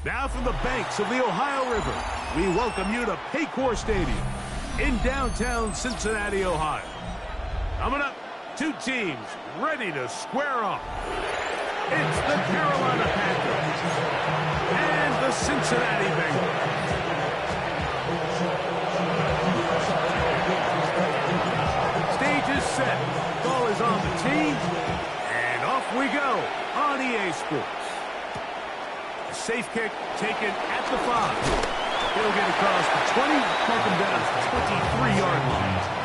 Now from the banks of the Ohio River, we welcome you to Paycor Stadium in downtown Cincinnati, Ohio. Coming up, two teams ready to square off. It's the Carolina Panthers and the Cincinnati Bengals. Stage is set, ball is on the tee, and off we go on EA Sports. A safe kick taken at the 5. He'll get across the 20, mark him down to the 23-yard line.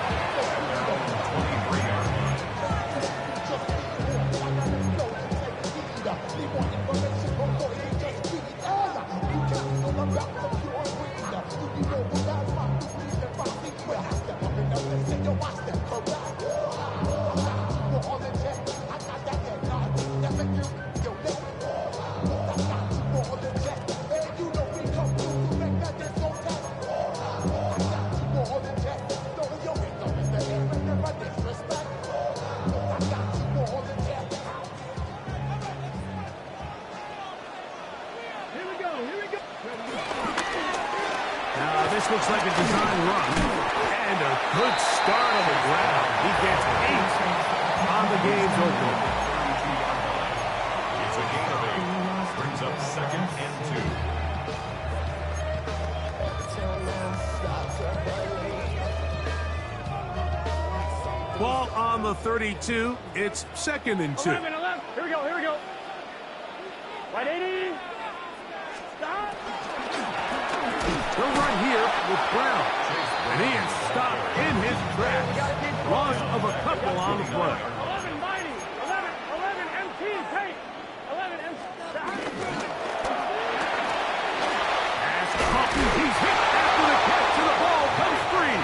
This looks like a design run, and a good start on the ground. He gets 8 on the game's opener. It's a gain of 8. Brings up 2nd and 2. Ball on the 32. It's 2nd and 2. 11. Here we go. Right 80. Stop. He'll run here with Brown. And he is stopped in his tracks. Loss of a couple on the play. 11 mighty. 11 MT. Take. 11 MT. Pass caught. He's hit after the catch, and the ball comes free.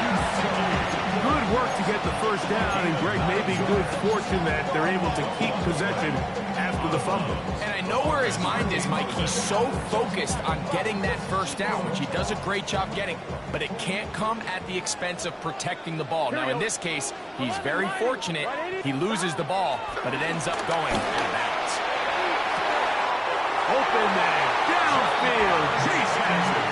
Good work to get the first down, and Greg, maybe good fortune that they're able to keep possession after the fumble. And I know where his mind is, Mike. He's so focused on getting that first down, which he does a great job getting, but it can't come at the expense of protecting the ball. Now, in this case, he's very fortunate. He loses the ball, but it ends up going out of bounds. Open man, downfield. Chase has it.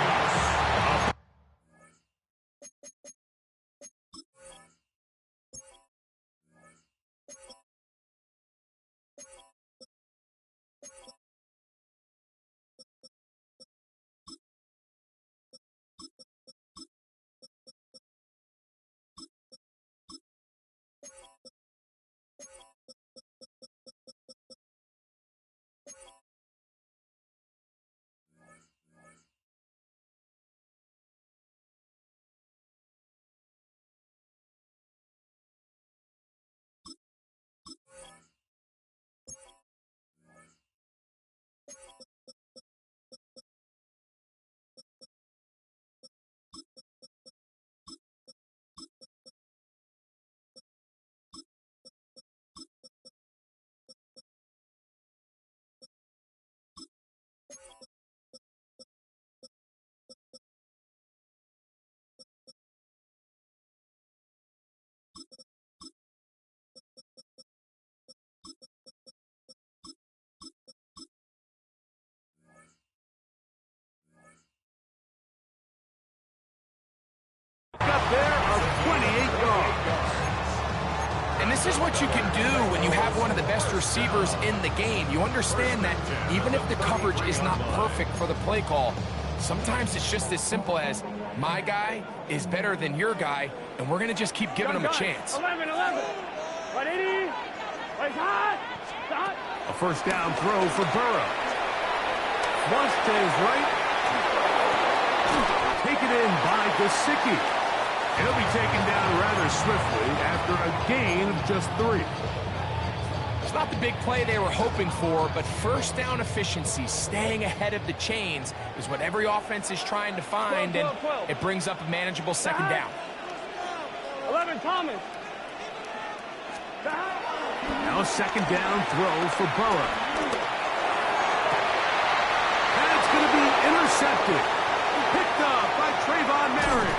Up there of 28 yards. And this is what you can do when you have one of the best receivers in the game. You understand that even if the coverage is not perfect for the play call, sometimes it's just as simple as my guy is better than your guy, and we're going to just keep giving him a chance. 11. Right 80. Right hot. A first down throw for Burrow. Once to his right. Taken in by Gesicki. He'll be taken down rather swiftly after a gain of just 3. It's not the big play they were hoping for, but first down efficiency, staying ahead of the chains, is what every offense is trying to find, and it brings up a manageable second down. 11, Thomas. Now a second down throw for Burrow. That's going to be intercepted. Picked up by Trayvon Merritt.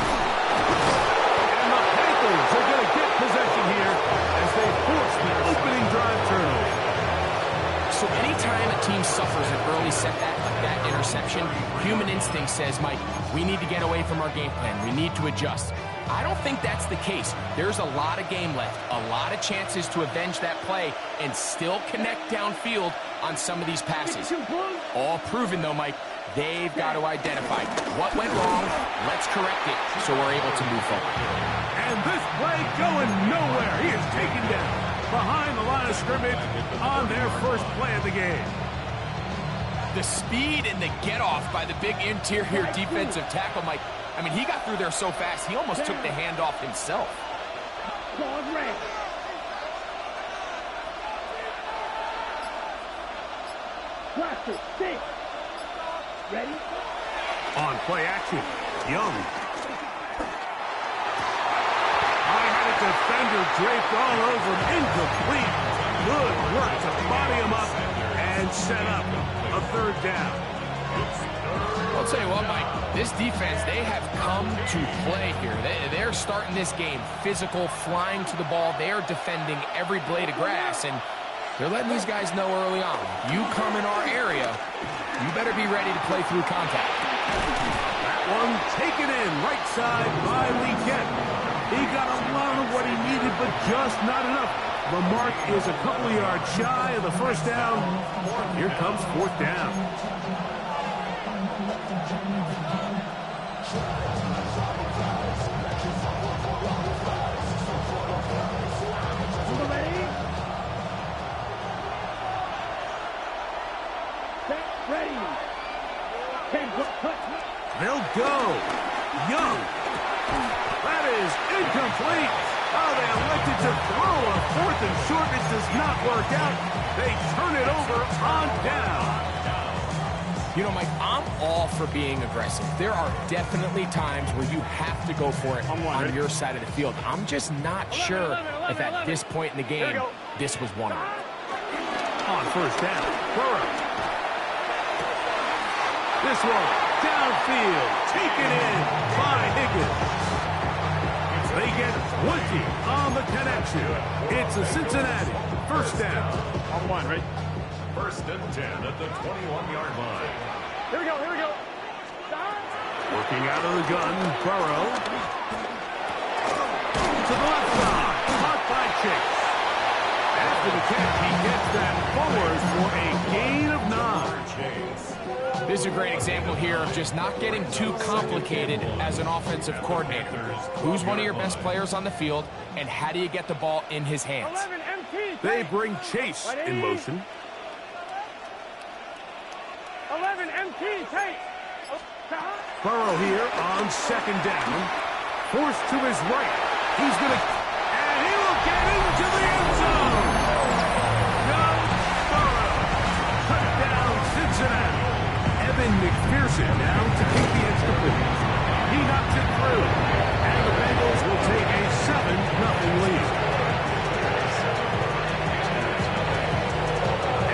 And the Panthers are going to get possession here as they force the opening drive turnover. So anytime a team suffers an early setback like that interception, human instinct says, Mike, we need to get away from our game plan. We need to adjust. I don't think that's the case. There's a lot of game left, a lot of chances to avenge that play and still connect downfield on some of these passes. All proven, though, Mike. They've got to identify what went wrong. Let's correct it so we're able to move forward. And this play going nowhere. He is taken down behind the line of scrimmage on their first play of the game. The speed and the get-off by the big interior defensive tackle, Mike. I mean, he got through there so fast, he almost took the handoff himself. Ready? On play action, Young. I had a defender draped all over him. Incomplete. Good work to body him up and set up a third down. I'll tell you what, Mike, this defense, they have come to play here. They're starting this game physical, flying to the ball. They are defending every blade of grass, and they're letting these guys know early on, you come in our area, you better be ready to play through contact. That one taken in right side by Lee Kent. He got a lot of what he needed, but just not enough. The mark is a couple of yards shy of the first down. Here comes fourth down. They'll go. Young. That is incomplete. Oh, they elected to throw a fourth and short. It does not work out. They turn it over on down. You know, Mike, I'm all for being aggressive. There are definitely times where you have to go for it on your side of the field. I'm just not sure if at this point in the game, this was one of them. On first down, Burrow. This one, downfield, taken in by Higgins. They get 20 on the connection. It's a Cincinnati first down. On one, right? First and 10 at the 21-yard line. Here we go, here we go. Stop. Working out of the gun, Burrow. To the left side, caught by Chase. After the catch, he gets that forward for a gain of 9. This is a great example here of just not getting too complicated as an offensive coordinator. Who's one of your best players on the field, and how do you get the ball in his hands? 11 MT. They bring Chase in motion. 11 MT. Take. Burrow here on second down. Forced to his right. He's going to... And he will get into the end zone. Joe Burrow. Touchdown, Cincinnati. Evan McPherson now to kick the extra point. He knocks it through. And the Bengals will take a 7-0 lead.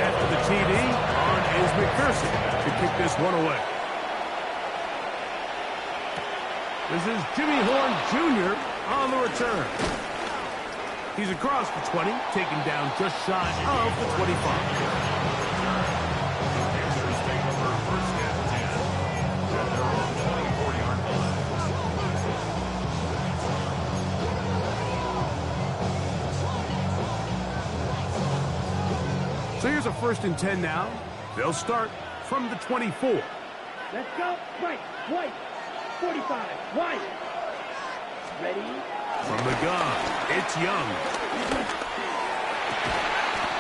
After the TD, on is McPherson to kick this one away. This is Jimmy Horn Jr. on the return. He's across the 20, taken down just shy of the 25. So here's a first and 10 now. They'll start from the 24. Let's go. Right. White. 45. White. Ready. From the gun, it's Young.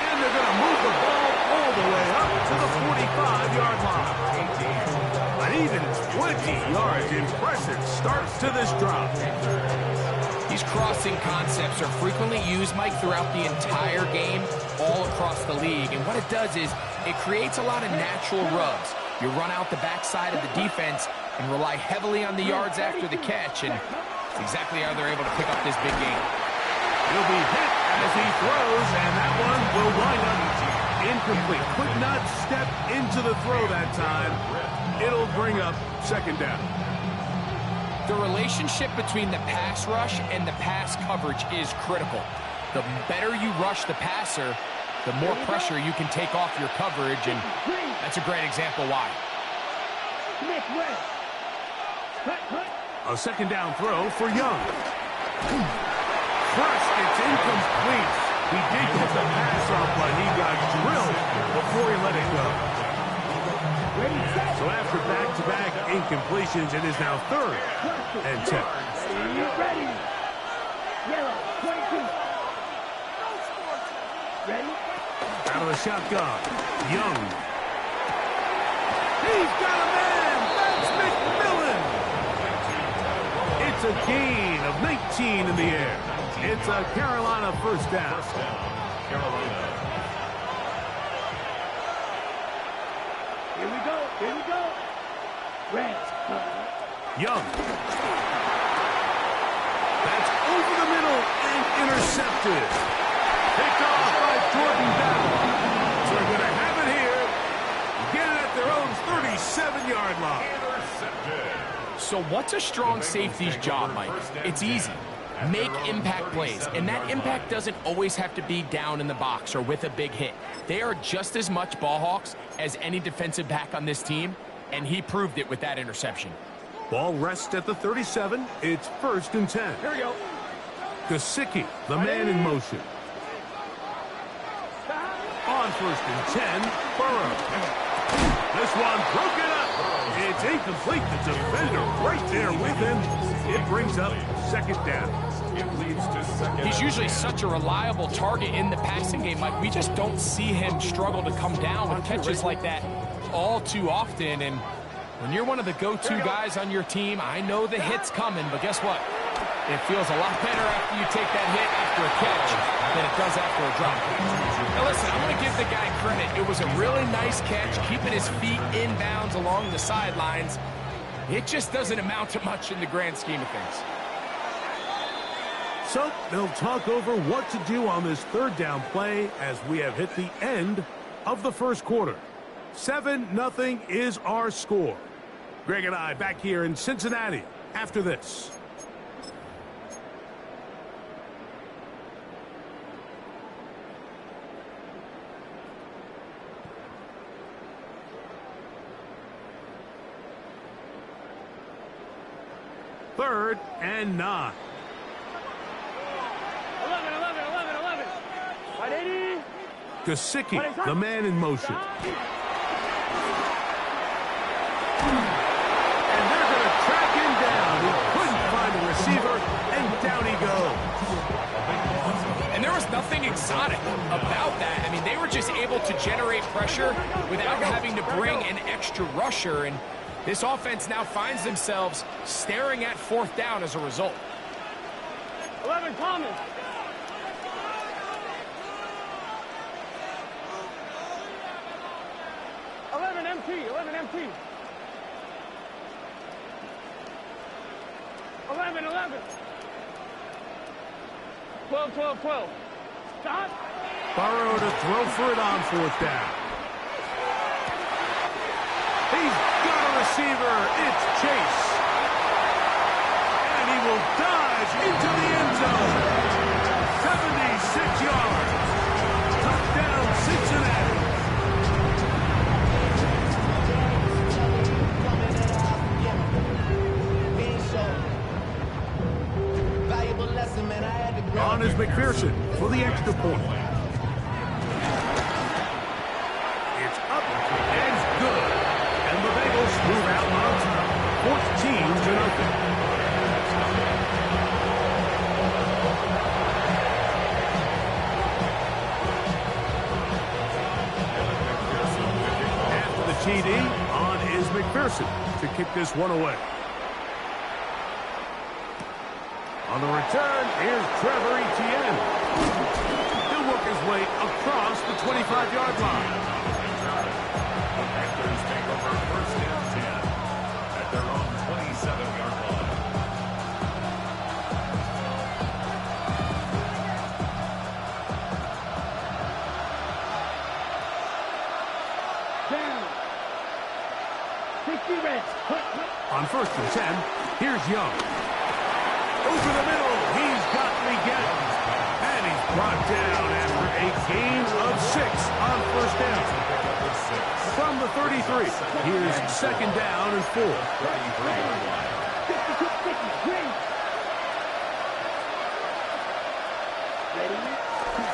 And they're going to move the ball all the way up to the 45-yard line. An even 20 yards. Impressive start to this drive. These crossing concepts are frequently used, Mike, throughout the entire game, all across the league. And what it does is it creates a lot of natural rubs. You run out the backside of the defense and rely heavily on the yards after the catch, and it's exactly how they're able to pick up this big game. He'll be hit as he throws, and that one will wind up incomplete. Could not step into the throw that time. It'll bring up second down. The relationship between the pass rush and the pass coverage is critical. The better you rush the passer, the more pressure you can take off your coverage, and that's a great example why. A second down throw for Young. First, it's incomplete. He did get the pass off, but he got drilled before he let it go. So after back-to-back incompletions, it is now 3rd and 10. Ready. Yellow, 22. Ready? Out of the shotgun, Young. He's got a man. That's McMillan. It's a gain of 19 in the air. It's a Carolina first down. Carolina. Here we go. Here we go. Red. Young. That's over the middle and intercepted. Picked off by Jordan Battle. So they're going to have it here. Get it at their own 37-yard line. Intercepted. So what's a strong safety's job, Mike? It's easy. Make impact plays, and that impact doesn't always have to be down in the box or with a big hit. They are just as much ball hawks as any defensive back on this team, and he proved it with that interception. Ball rests at the 37. It's 1st and 10. Here we go. Gesicki, the man in motion. On 1st and 10, Burrow. This one broken up. It's incomplete. The defender right there with him. It brings up 2nd down. It leads to 2nd. He's usually such a reliable target in the passing game, Mike. We just don't see him struggle to come down with catches like that all too often. And when you're one of the go-to guys on your team, I know the hit's coming, but guess what? It feels a lot better after you take that hit after a catch than it does after a drop. Now listen, I'm going to give the guy credit. It was a really nice catch, keeping his feet inbounds along the sidelines. It just doesn't amount to much in the grand scheme of things. So they'll talk over what to do on this 3rd down play as we have hit the end of the 1st quarter. 7-0 is our score. Greg and I back here in Cincinnati after this. Third and 9. 11. 180. Gesicki, the man in motion. And they're going to track him down. He couldn't find a receiver, and down he goes. And there was nothing exotic about that. I mean, they were just able to generate pressure without having to bring an extra rusher, and this offense now finds themselves staring at 4th down as a result. 11 Thomas. 11 MT. 11 MT. 11. 12. Stop. Burrow to throw for it on 4th down. He's got a receiver. It's Chase. And he will dive into the end zone. 76 yards. Touchdown, Cincinnati. On is McPherson for the extra point. It's up and good. And the Bengals move out on top. 14-0. After the TD, on is McPherson to kick this one away. On the return, here's Trevor Etienne. He'll work his way across the 25-yard line. The Panthers take over 1st and 10 at their own 27-yard line. Down. 60 Reds. On 1st and 10, here's Young. Over the middle, he's got Leggett. And he's brought down after A gain of 6 on first down. From the 33, here's second down and 4.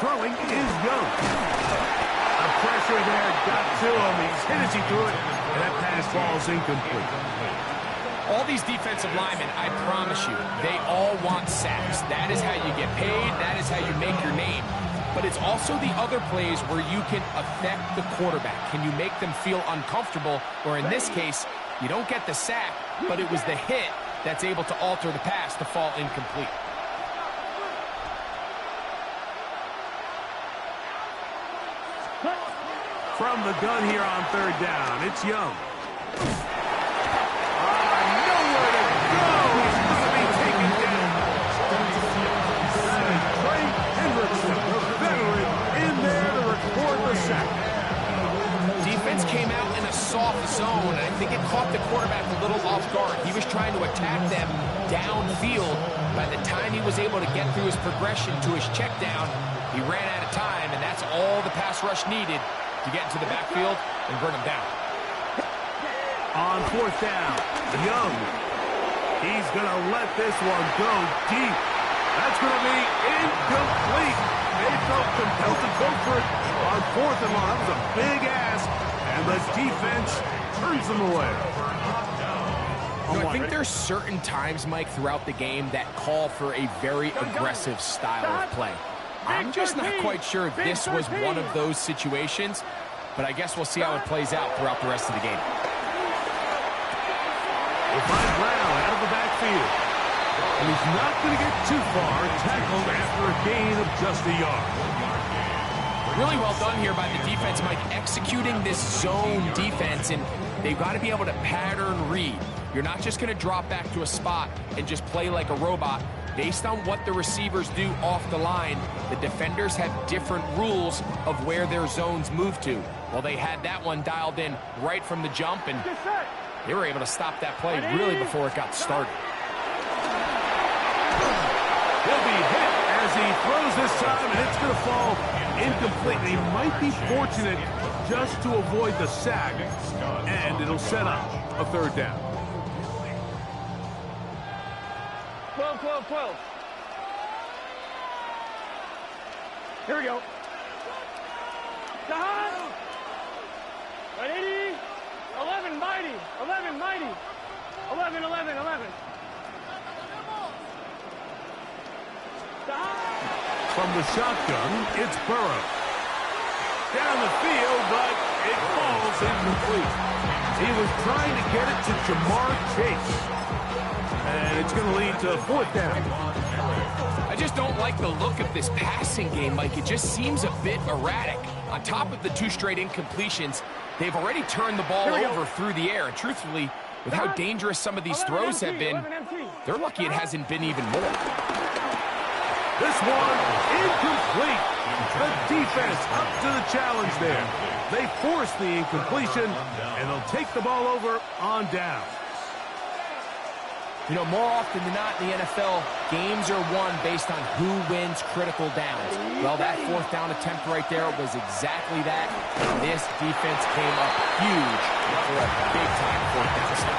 Throwing is Young. The pressure there got to him. He's hit as he threw it, and that pass ball's incomplete. All these defensive linemen, I promise you, they all want sacks. That is how you get paid. That is how you make your name. But it's also the other plays where you can affect the quarterback. Can you make them feel uncomfortable? Or in this case, you don't get the sack, but it was the hit that's able to alter the pass to fall incomplete. From the gun here on third down, it's Young. Defense came out in a soft zone, and I think it caught the quarterback a little off guard. He was trying to attack them downfield. By the time he was able to get through his progression to his check down, he ran out of time, and that's all the pass rush needed to get into the backfield and bring him down. On fourth down, Young. He's going to let this one go deep. That's going to be incomplete. They felt compelled to go for it on fourth and long. That was a big ask, and the defense turns them away. You know, I think there's certain times, Mike, throughout the game that call for a very aggressive style of play. I'm just not quite sure if this was one of those situations, but I guess we'll see how it plays out throughout the rest of the game. We'll find Brown out of the backfield. And he's not going to get too far, tackled after a gain of just a yard. Really well done here by the defense, Mike, executing this zone defense, and they've got to be able to pattern read. You're not just going to drop back to a spot and just play like a robot. Based on what the receivers do off the line, the defenders have different rules of where their zones move to. Well, they had that one dialed in right from the jump, and they were able to stop that play really before it got started. He'll be hit as he throws this time, and it's going to fall incomplete. He might be fortunate just to avoid the sack, and it'll set up a third down. 12, 12, 12. Here we go. Dahan. 180. 11, mighty. 11, mighty. 11, 11, 11. From the shotgun, it's Burrow. Down the field, but it falls incomplete. He was trying to get it to Jamar Chase. And it's going to lead to fourth down. I just don't like the look of this passing game, Mike. It just seems a bit erratic. On top of the 2 straight incompletions, they've already turned the ball over through the air. And truthfully, with how dangerous some of these throws have been, they're lucky it hasn't been even more. This one incomplete. The defense up to the challenge there. They force the incompletion, and they'll take the ball over on down. You know, more often than not in the NFL, games are won based on who wins critical downs. Well, that fourth down attempt right there was exactly that. And this defense came up huge for a big-time fourth down stop.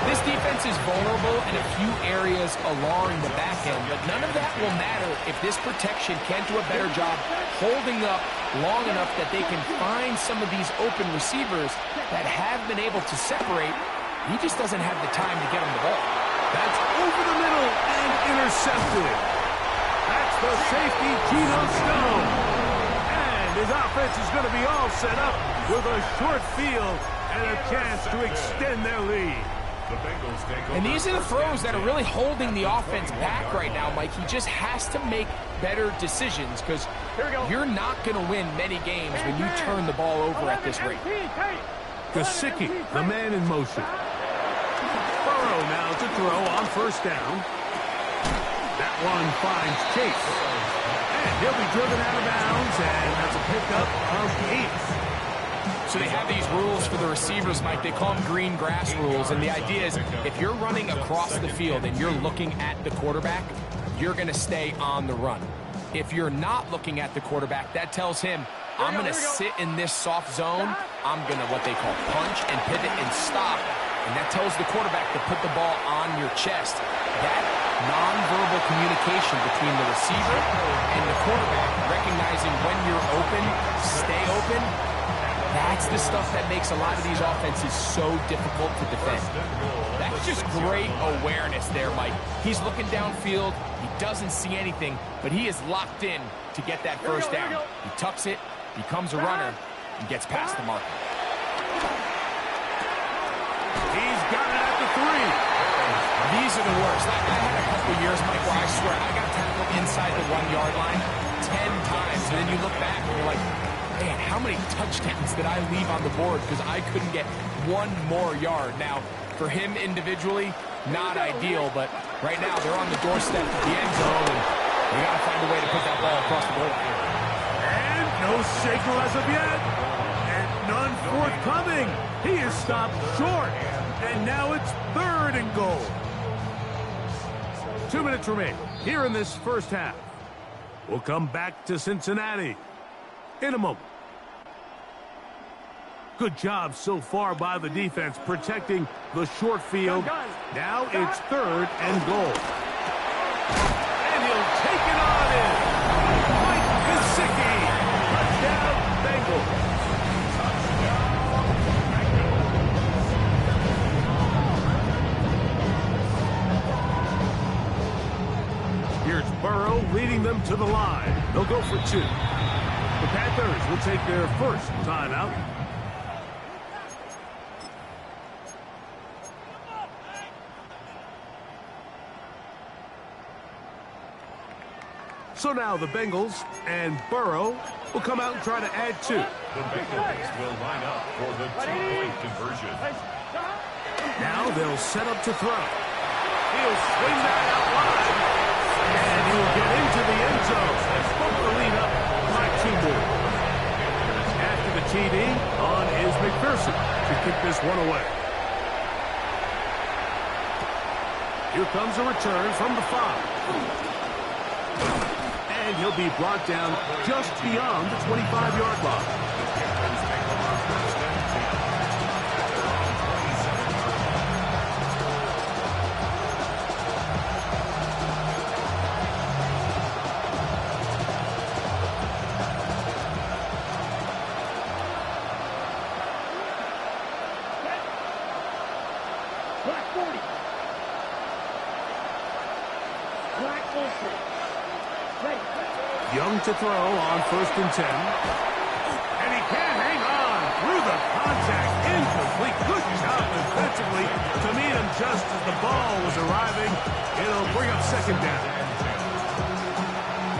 This defense is vulnerable in a few areas along the back end, but none of that will matter if this protection can't do a better job holding up long enough that they can find some of these open receivers that have been able to separate. He just doesn't have the time to get him the ball. That's over the middle and intercepted. That's the safety, Geno Stone. And his offense is going to be all set up with a short field and a chance to extend their lead. And these are the throws that are really holding the offense back right now, Mike. He just has to make better decisions because you're not going to win many games when you turn the ball over at this rate. Gesicki, the man in motion. Burrow now to throw on first down. That one finds Chase. And he'll be driven out of bounds, and that's a pickup of 8. So they have these rules for the receivers, Mike. They call them green grass rules. And the idea is if you're running across the field and you're looking at the quarterback, you're going to stay on the run. If you're not looking at the quarterback, that tells him, I'm going to sit in this soft zone. I'm going to what they call punch and pivot and stop. And that tells the quarterback to put the ball on your chest. That nonverbal communication between the receiver and the quarterback, recognizing when you're open, stay open, that's the stuff that makes a lot of these offenses so difficult to defend. That's just great awareness there, Mike. He's looking downfield. He doesn't see anything, but he is locked in to get that first down. He tucks it, becomes a runner, and gets past the marker. He's got it at the 3. These are the worst. I had a couple years, Mike, where I swear I got tackled inside the 1-yard line 10 times, and then you look back and you're like, man, how many touchdowns did I leave on the board because I couldn't get one more yard? Now, for him individually, not ideal, but right now they're on the doorstep of the end zone, and they got to find a way to put that ball across the goal line. And no signal as of yet, and none forthcoming. He is stopped short, and now it's 3rd and goal. 2 minutes remain here in this first half. We'll come back to Cincinnati in a moment. Good job so far by the defense protecting the short field. Now it's 3rd and goal. And he'll take it on in. Mike Gesicki. Touchdown, Bengals. Here's Burrow leading them to the line. They'll go for 2. The Panthers will take their first timeout. So now the Bengals and Burrow will come out and try to add 2. The Bengals will line up for the 2-point conversion. Now they'll set up to throw. He'll swing that out wide. And he'll get into the end zone. Let's bump the lead up by 2 more. After the TD, on is McPherson to kick this one away. Here comes a return from the 5. And he'll be brought down just beyond the 25-yard line. Young to throw on 1st and 10. And he can't hang on through the contact. Incomplete. Good job defensively to meet him just as the ball was arriving. It'll bring up 2nd down.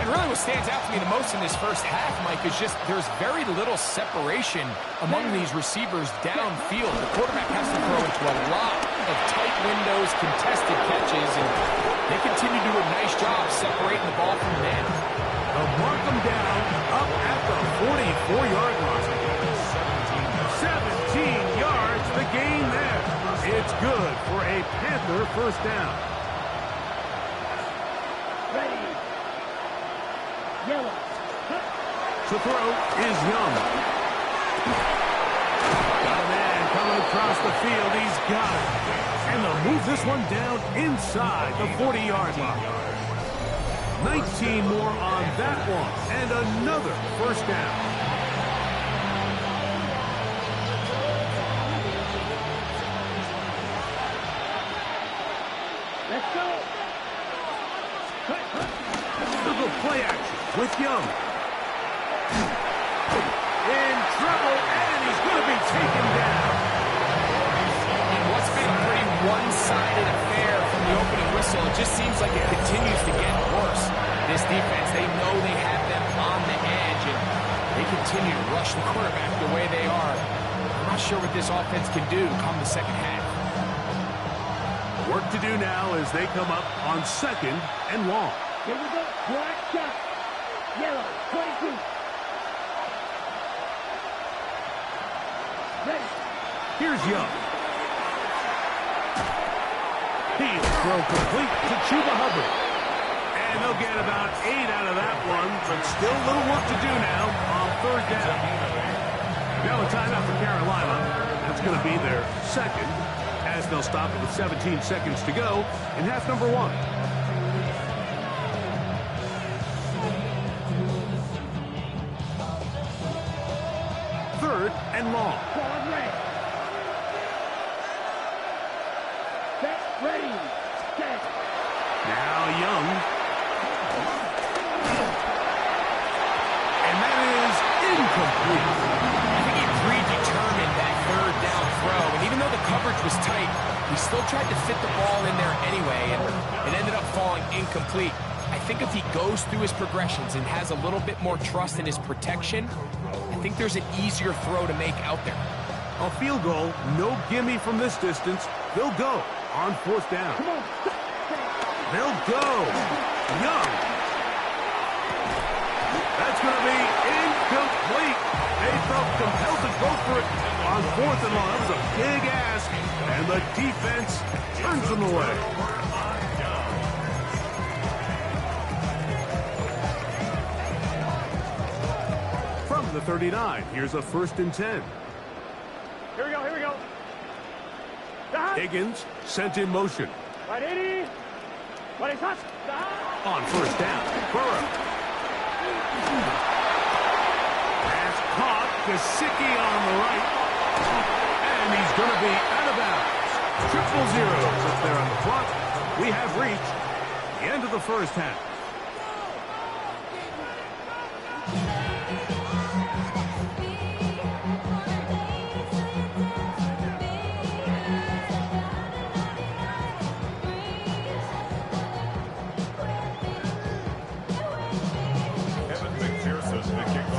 And really what stands out to me the most in this first half, Mike, is just there's very little separation among these receivers downfield. The quarterback has to throw into a lot of tight windows, contested catches, and they continue to do a nice job separating the ball from men. They'll mark them down up at the 44-yard line. 17 yards, the gain there. It's good for a Panther first down. Ready. Yellow. To throw is Young. Got a man coming across the field. He's got it. And they'll move this one down inside the 40-yard line. 19 more on that one. And another first down. Let's go. They'll go play action with Young. In trouble, and he's going to be taken down. And what's been a pretty one-sided affair from the opening whistle, it just seems like it continues to get worse. This defense, they know they have them on the edge, and they continue to rush the quarterback the way they are. I'm not sure what this offense can do come the second half. Work to do now as they come up on 2nd and long. Here we go. Black shot. Yellow. 22. Ready. Here's Young. He'll throw complete to Chuba Hubbard. And they'll get about 8 out of that one, but still a little work to do now on third down. Now a timeout for Carolina. That's going to be their second, as they'll stop it with 17 seconds to go in half number 1. Third and long. Set, ready, set. Now Young. And that is incomplete. I think he predetermined that third down throw, and even though the coverage was tight, he still tried to fit the ball in there anyway, and it ended up falling incomplete. I think if he goes through his progressions and has a little bit more trust in his protection, I think there's an easier throw to make out there. A field goal, no gimme from this distance. They'll go on fourth down. They'll go. Young. That's going to be incomplete. They felt compelled to go for it on fourth and long. That was a big ask, and the defense turns them away. From the 39, here's a 1st and 10. Here we go, here we go. Higgins sent in motion. Right, 80. Right, it's us. On first down, Burrow. Pass caught. Gesicki on the right. And he's going to be out of bounds. 0-0 up there on the clock. We have reached the end of the first half.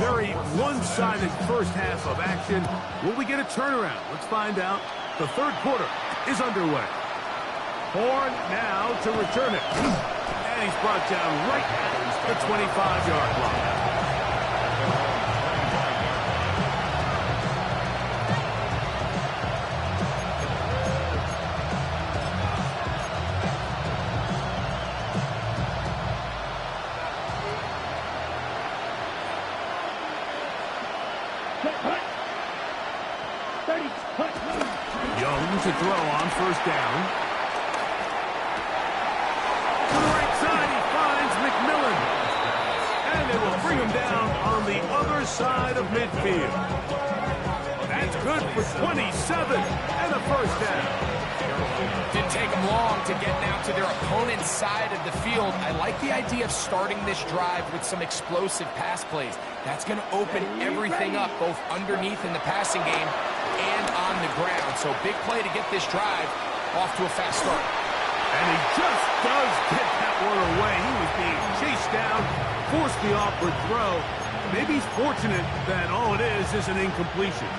Very one-sided first half of action. Will we get a turnaround? Let's find out. The third quarter is underway. Horn now to return it. And he's brought down right at the 25-yard line. Young to throw on first down. To the right side, he finds McMillan. And they will bring him down on the other side of midfield. That's good for 27 and a first down. Didn't take them long to get now to their opponent's side of the field. I like the idea of starting this drive with some explosive pass plays. That's going to open everything up, both underneath in the passing game and on the ground. So big play to get this drive off to a fast start. And he just does get that one away. He was being chased down, forced the awkward throw. Maybe he's fortunate that all it is an incompletion.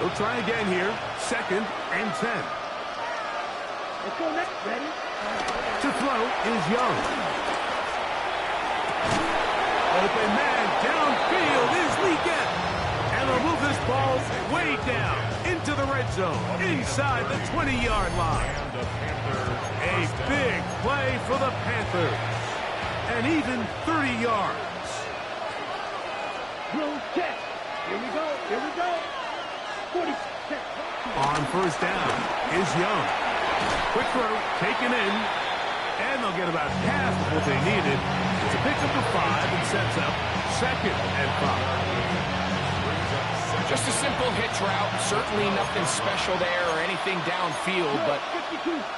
They'll try again here. 2nd and 10. Let's go next, ready? To throw is Young. Open man downfield is Leggett. And they'll move this ball way down into the red zone, inside the 20-yard line. A big play for the Panthers. And even 30 yards. Blue check. Here we go, here we go. 46. On first down is Young. Quick throw, taken in. And they'll get about half of what they needed. It's a pickup of 5 and sets up 2nd and 5. Just a simple hitch route. Certainly nothing special there or anything downfield, but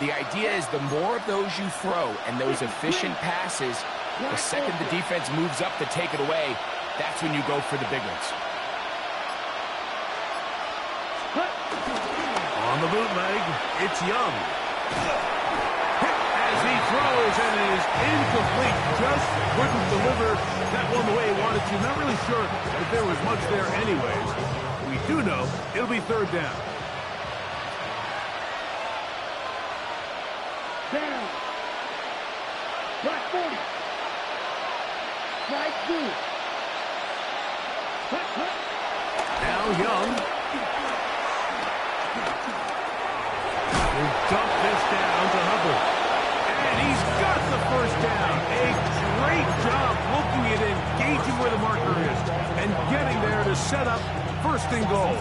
the idea is the more of those you throw and those efficient passes, the second the defense moves up to take it away, that's when you go for the big ones. On the bootleg, it's Young. Hit as he throws and is incomplete. Just couldn't deliver that one the way he wanted to. Not really sure if there was much there anyways. We do know it'll be 3rd down. Down. Right 40. Right 2. Now Young. He'll dump this down to Hubbard. And he's got the first down. A great job looking at engaging where the marker is and getting there to set up first and goal.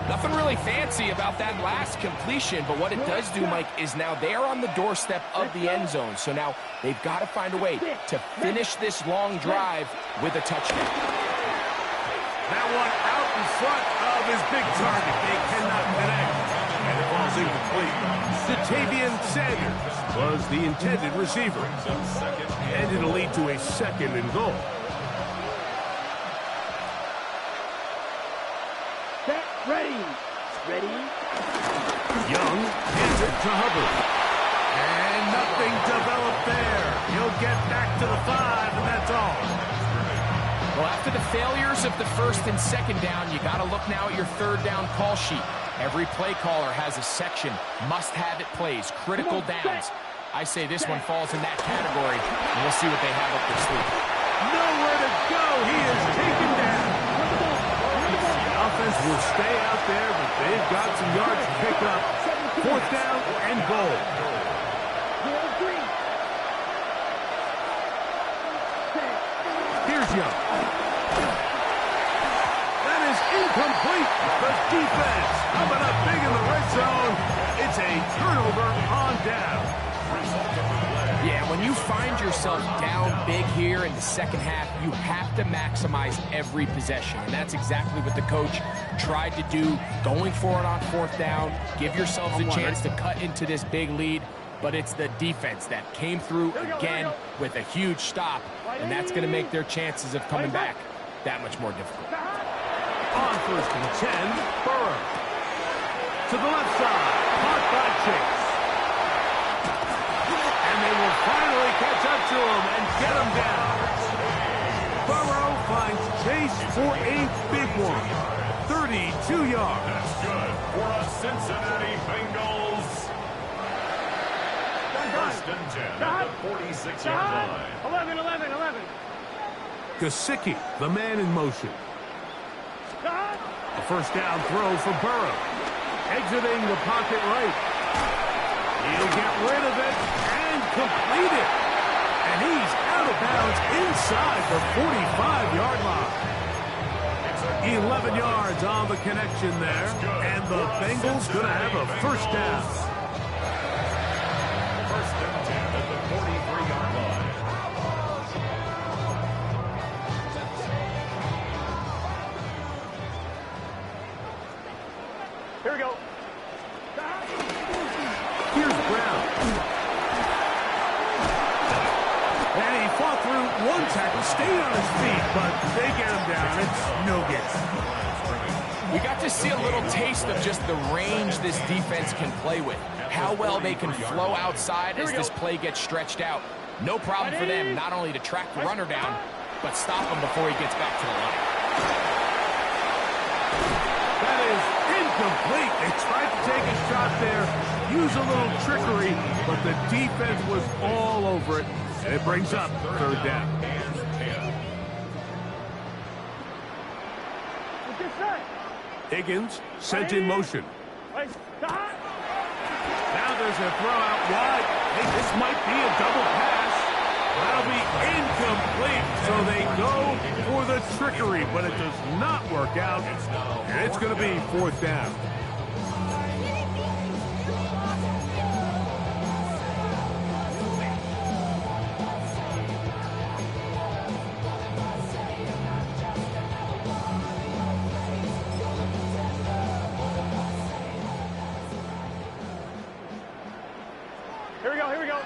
Nothing really fancy about that last completion, but what it does do, Mike, is now they're on the doorstep of the end zone. So now they've got to find a way to finish this long drive with a touchdown. That one out in front of his big target. They cannot connect. And it falls incomplete. Jatavian Sanders was the intended receiver. And it'll lead to a second and goal. Set, ready. Ready. Young hands it to Hubbard. And nothing developed there. He'll get back to the 5, and that's all. Well, after the failures of the first and second down, you got to look now at your third down call sheet. Every play caller has a section, must-have-it plays, critical downs. I say this one falls in that category, and we'll see what they have up their sleeve. Nowhere to go. He is taken down. The offense will stay out there, but they've got some yards to pick up. Fourth down and goal. Here's Young. That is incomplete. The defense coming up big in the red zone. It's a turnover on down. Yeah, when you find yourself down big here in the second half, you have to maximize every possession. And that's exactly what the coach tried to do, going for it on fourth down, give yourselves a chance to cut into this big lead. But it's the defense that came through again with a huge stop, and that's going to make their chances of coming back that much more difficult. On first and 10, Burrow. To the left side, caught by Chase. And they will finally catch up to him and get him down. Burrow finds Chase for a big one. 32 yards. That's good for a Cincinnati Bengals. First and 10 at the 46-yard line. 11. Gesicki, the man in motion. A first down throw for Burrow. Exiting the pocket right. He'll get rid of it and complete it. And he's out of bounds inside the 45-yard line. 11 yards on the connection there. And the Bengals going to have a first down. First and 10 at the 43-yard line. Here we go. Here's Brown. And he fought through one tackle, stayed on his feet, but they get him down. It's no good. We got to see a little taste of just the range this defense can play with. How well they can flow outside as this play gets stretched out. No problem for them not only to track the runner down, but stop him before he gets back to the line. That is incomplete. They tried to take a shot there, use a little trickery, but the defense was all over it, and it brings up third down. Higgins sent in motion. Now there's a throw out wide. Hey, this might be a double pass. That'll be incomplete. So they go for the trickery, but it does not work out. And it's going to be fourth down. Here we go.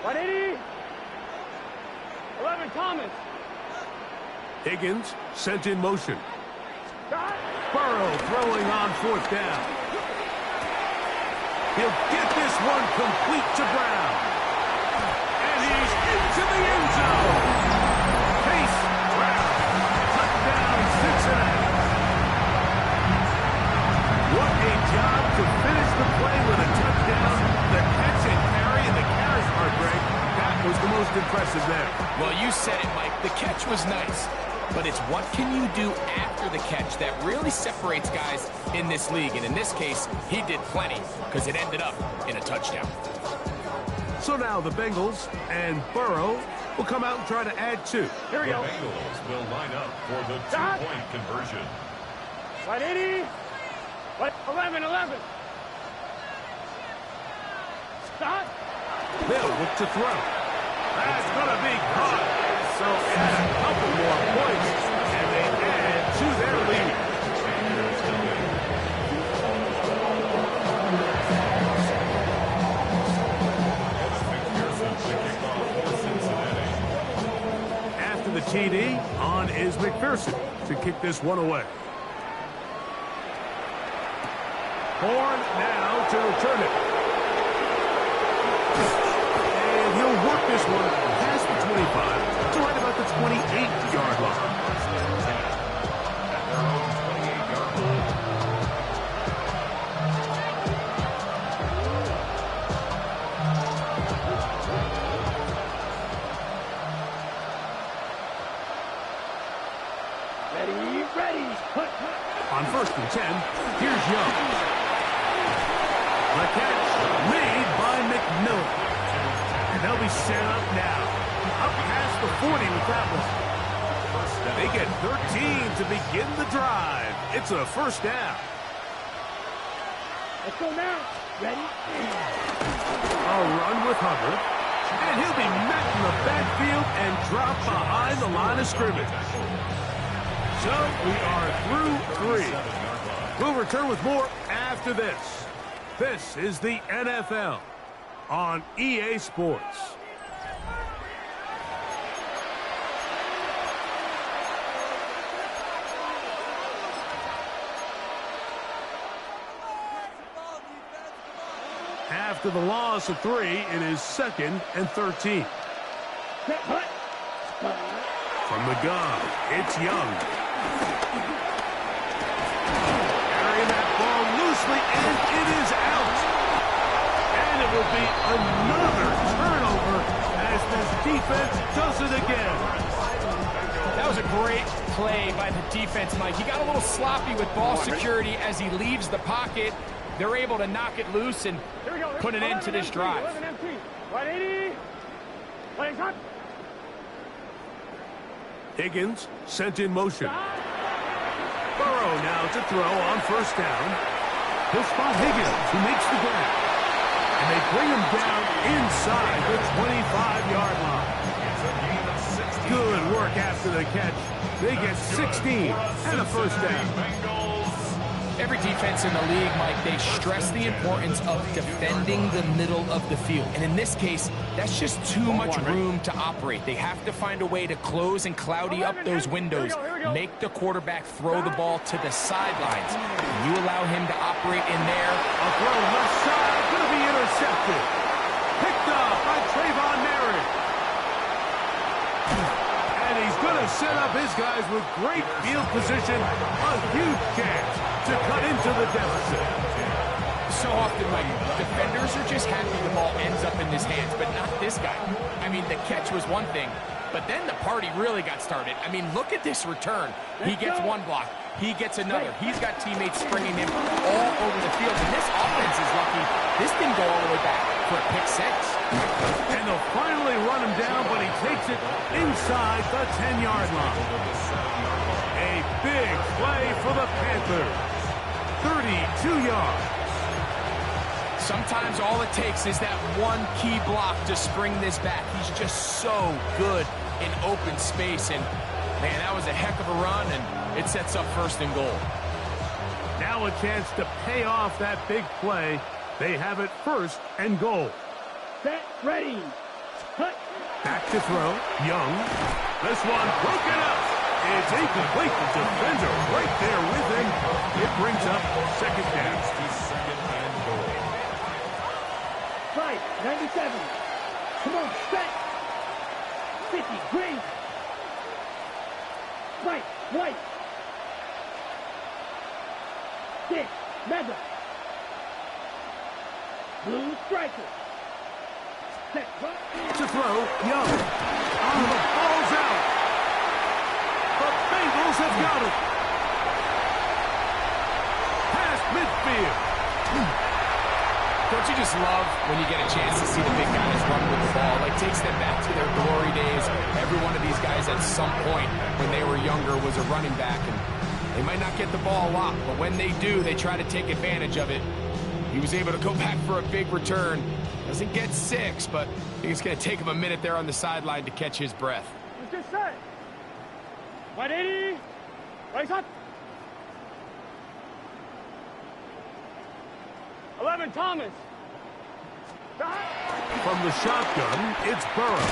180. 11, Thomas. Higgins sent in motion. Burrow throwing on fourth down. He'll get this one complete to Brown. And he's into the end zone. Chase Brown. Touchdown, Cincinnati. What a job to finish the play with a touchdown. The catch and carry and the carry heartbreak. That was the most impressive there. Well, you said it, Mike. The catch was nice. But it's what can you do after the catch that really separates guys in this league. And in this case, he did plenty because it ended up in a touchdown. So now the Bengals and Burrow will come out and try to add 2. Here we The go. Bengals will line up for the two-point conversion. 180. 11. Stop. They'll look to throw. That's going to be caught. So add a couple more points, and they add to their lead. After the TD, on is McPherson to kick this one away. Horn now to return it. And he'll work this one past the 25 to right about the 28-yard line. Ready. On 1st and 10, here's Young. The catch made by McMillan. And they'll be set up now. Up past the 40 with that one. They get 13 to begin the drive. It's a first down. Let's go now. Ready? A run with Hubbard. And he'll be met in the backfield and dropped behind the line of scrimmage. So we are through 3. We'll return with more after this. This is the NFL on EA Sports. After the loss of 3, it is 2nd and 13. From the gun, it's Young. Carrying that ball loosely, and it is out. And it will be another turnover as this defense does it again. That was a great play by the defense, Mike. He got a little sloppy with ball security as he leaves the pocket. They're able to knock it loose and put an end to this drive. 180. Playing time. Higgins sent in motion. Burrow now to throw on 1st down. He'll spot Higgins, who makes the grab. And they bring him down inside the 25-yard line. Good work after the catch. They get 16 and a first down. Every defense in the league, Mike, they stress the importance of defending the middle of the field. And in this case, that's just too much room to operate. They have to find a way to close and cloudy up those windows, make the quarterback throw the ball to the sidelines. You allow him to operate in there. A throw left side, going to be intercepted. Picked up by Trayvon Merritt. And he's going to set up his guys with great field position. A huge chance to cut into the deficit. So often, Mike, defenders are just happy the ball ends up in his hands, but not this guy. I mean, the catch was one thing, but then the party really got started. I mean, look at this return. He gets one block. He gets another. He's got teammates springing him all over the field, and this offense is lucky. This didn't go all the way back for a pick 6. And they'll finally run him down, but he takes it inside the 10-yard line. A big play for the Panthers. 32 yards. Sometimes all it takes is that one key block to spring this back. He's just so good in open space, and man, that was a heck of a run, and it sets up 1st and goal. Now a chance to pay off that big play. They have it 1st and goal. Set, ready. Cut. Back to throw. Young. This one broken up. It's incomplete. The defender right there with him. It brings up 2nd down. 2nd and goal. Right, 97. Come on, set. 50, green. Right, white. 6, Madden. Blue striker. Set, right. To throw. Young. Oh, the ball's out. The Bengals have got it. Past midfield. don't you just love when you get a chance to see the big guys run with the ball? Like, takes them back to their glory days. Every one of these guys at some point when they were younger was a running back, and they might not get the ball a lot, but when they do, they try to take advantage of it. He was able to go back for a big return. Doesn't get 6, but I think it's going to take him a minute there on the sideline to catch his breath. Let's just set. 180. Right up. 11, Thomas. From the shotgun, it's Burrow.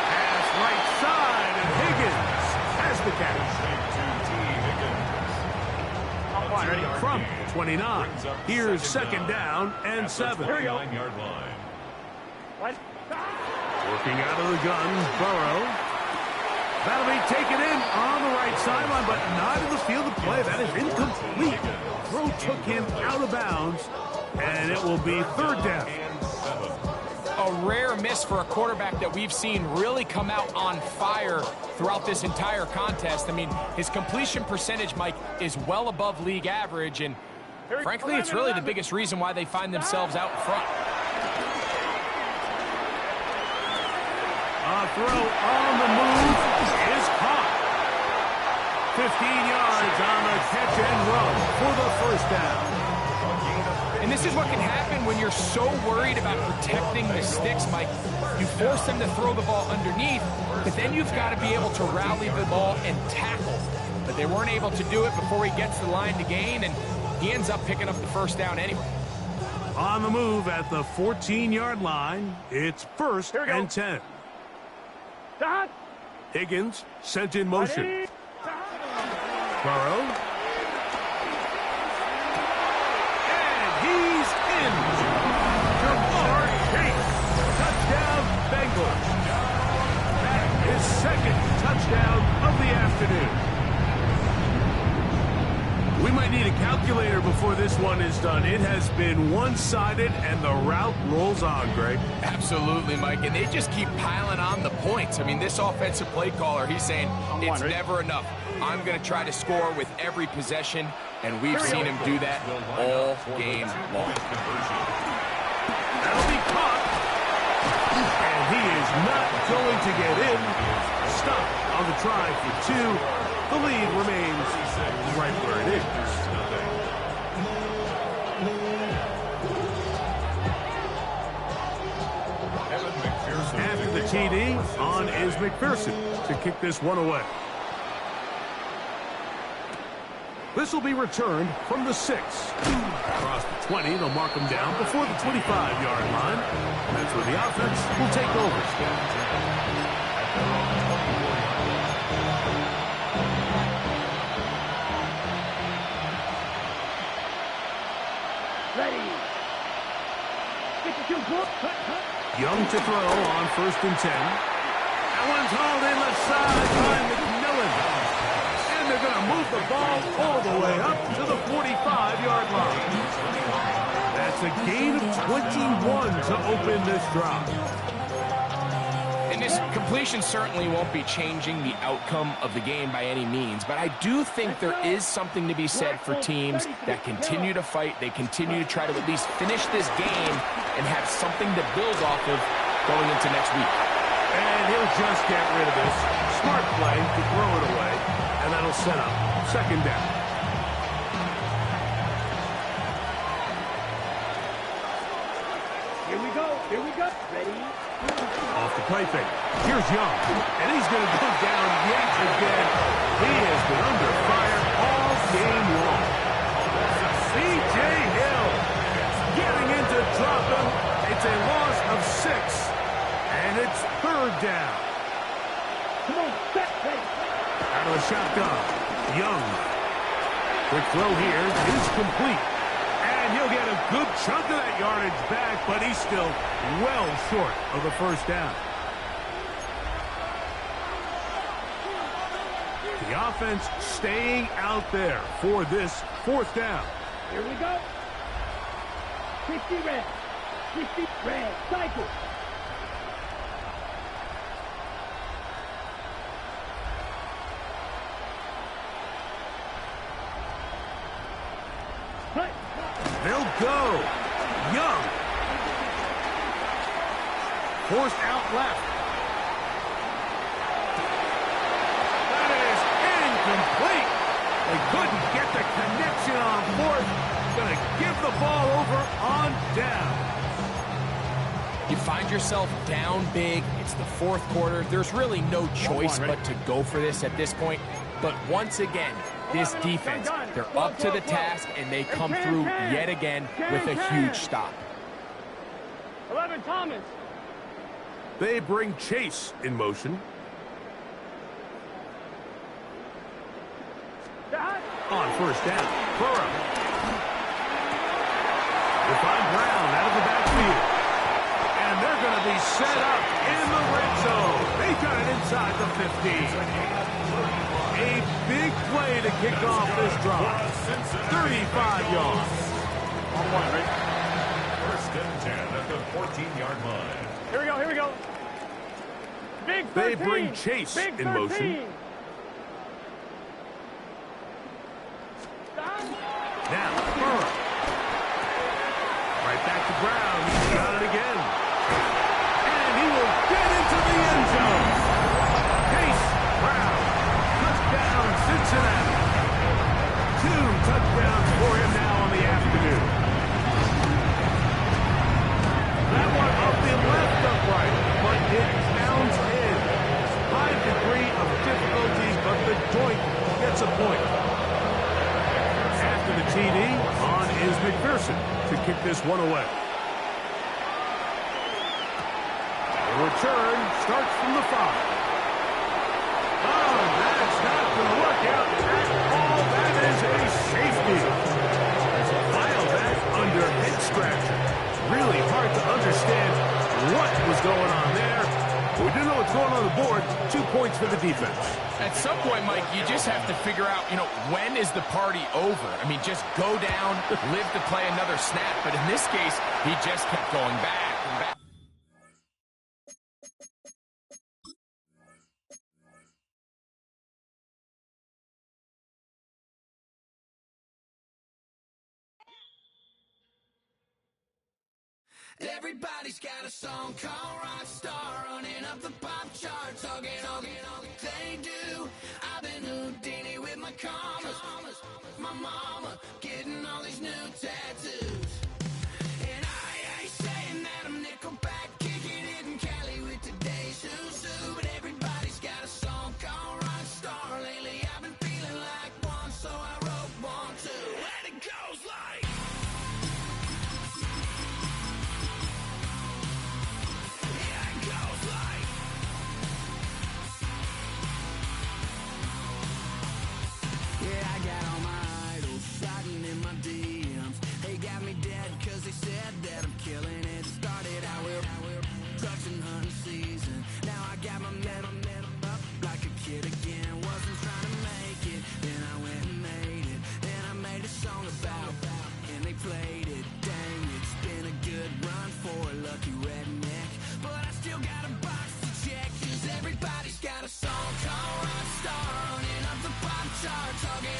Pass right side, and Higgins has the catch. From 29, here's second down and 7. Here we go. 9-yard line. What? Working out of the gun, Burrow. That'll be taken in on the right sideline, but not in the field of play. That is incomplete. Throw took him out of bounds, and it will be third down. A rare miss for a quarterback that we've seen really come out on fire throughout this entire contest. I mean, his completion percentage, Mike, is well above league average, and frankly, it's really the biggest reason why they find themselves out front. A throw on the move is caught. 15 yards on the catch and run for the first down. And this is what can happen when you're so worried about protecting the sticks, Mike. You force them to throw the ball underneath, but then you've got to be able to rally the ball and tackle. But they weren't able to do it before he gets the line to gain, and he ends up picking up the first down anyway. On the move at the 14-yard line, it's first and 10. Higgins sent in motion. Burrow. And he's in. Jamar Chase. Touchdown, Bengals. That is second touchdown of the afternoon. We might need a calculator before this one is done. It has been one-sided, and the route rolls on, Greg. Absolutely, Mike, and they just keep piling on the points. I mean, this offensive play caller, he's saying it's never enough. I'm going to try to score with every possession, and we've seen him do that all game long. That'll be caught, and he is not going to get in. Stop on the try for 2. The lead remains right where it is. After the TD, on is McPherson to kick this one away. This will be returned from the 6. Across the 20, they'll mark him down before the 25-yard line. That's where the offense will take over. Young to throw on first and 10. That one's hauled in left side by McMillan. And they're going to move the ball all the way up to the 45-yard line. That's a gain of 21 to open this drive. And this completion certainly won't be changing the outcome of the game by any means, but I do think there is something to be said for teams that continue to fight. They continue to try to at least finish this game and have something to build off of going into next week. And he'll just get rid of this. Smart play to throw it away, and that'll set up second down. Here we go. Here we go. Ready? Off the play fake. Here's Young, and he's going to go down yet again. He has been under fire all game long. C.J. Hill getting into drop him. It's a loss of 6, and it's third down. Come on, set, ready. Out of the shotgun, Young. Quick throw here is complete. And he'll get a good chunk of that yardage back, but he's still well short of the first down. The offense staying out there for this fourth down. Here we go. 50 red. 50 red. Cycle. They'll go. Young. Forced out left. That is incomplete. They couldn't get the connection on fourth. Going to give the ball over on down. You find yourself down big. It's the fourth quarter. There's really no choice but to go for this at this point. But once again, this defense, they're up to the task, and they come through yet again with a huge stop. 11, Thomas. They bring Chase in motion. On first down, Burrow. They find Brown out of the backfield. And they're going to be set up in the red zone. They got it inside the 15. A big play to kick off this drive. 35 yards. First and 10 at the 14-yard line. Here we go, here we go. Big 13. They bring Chase in motion. Now, Burrow. Right back to Brown. He's got it again. And he will get into the end zone. Chase Brown. Touchdown, Cincinnati. 2 touchdowns for him now on the afternoon. That one up the left upright, but it counts in. High degree of difficulty, but the joint gets a point. After the TD, on is McPherson to kick this one away. The return starts from the 5. Oh, that's not going to work out at all. That is a safety. File that under head scratcher. Really hard to understand what was going on there. But we do know what's going on the board. 2 points for the defense. At some point, Mike, you just have to figure out, when is the party over? I mean, just go down, live to play another snap. But in this case, he just kept going back and back. Everybody's got a song called Rockstar, running up the pop charts, all they do. I've been Houdini with my commas, my mama getting all these new tattoos. And I ain't saying that I'm Nickelback, kicking it in Cali with today's who's who, but everybody's got a song called Rockstar. Lately I've been feeling like one, so I wrote one too, and it goes like. Yeah, I got all my idols sliding in my DMs. They got me dead cause they said that I'm killing it. Started out with trucks and hunting season. Now I got my metal up like a kid again. Wasn't trying to make it, then I went and made it. Then I made a song about and they played it. Dang, it's been a good run for a lucky redneck. But I still got a box to check, cause everybody's got a song called Rockstar, running up the pop charts, all they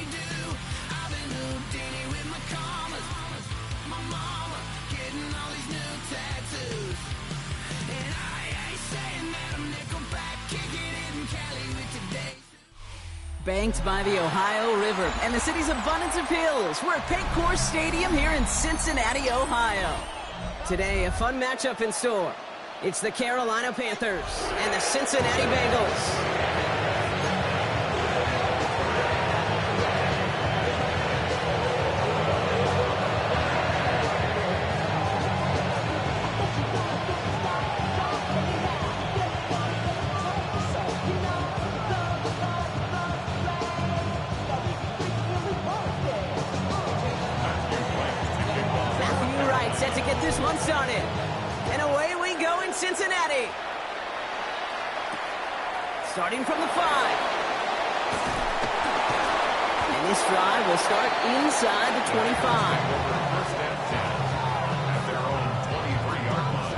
do. I've been Houdini with my commas, my mama getting all these new tattoos. And I ain't saying that I'm Nickelback, kicking it in Cali with today. Banked by the Ohio River and the city's abundance of hills, we're at Paycor Stadium here in Cincinnati, Ohio. Today, a fun matchup in store. It's the Carolina Panthers and the Cincinnati Bengals. Set to get this one started. And away we go in Cincinnati. Starting from the 5. And this drive will start inside the 25. First and 10 at their own 23-yard line.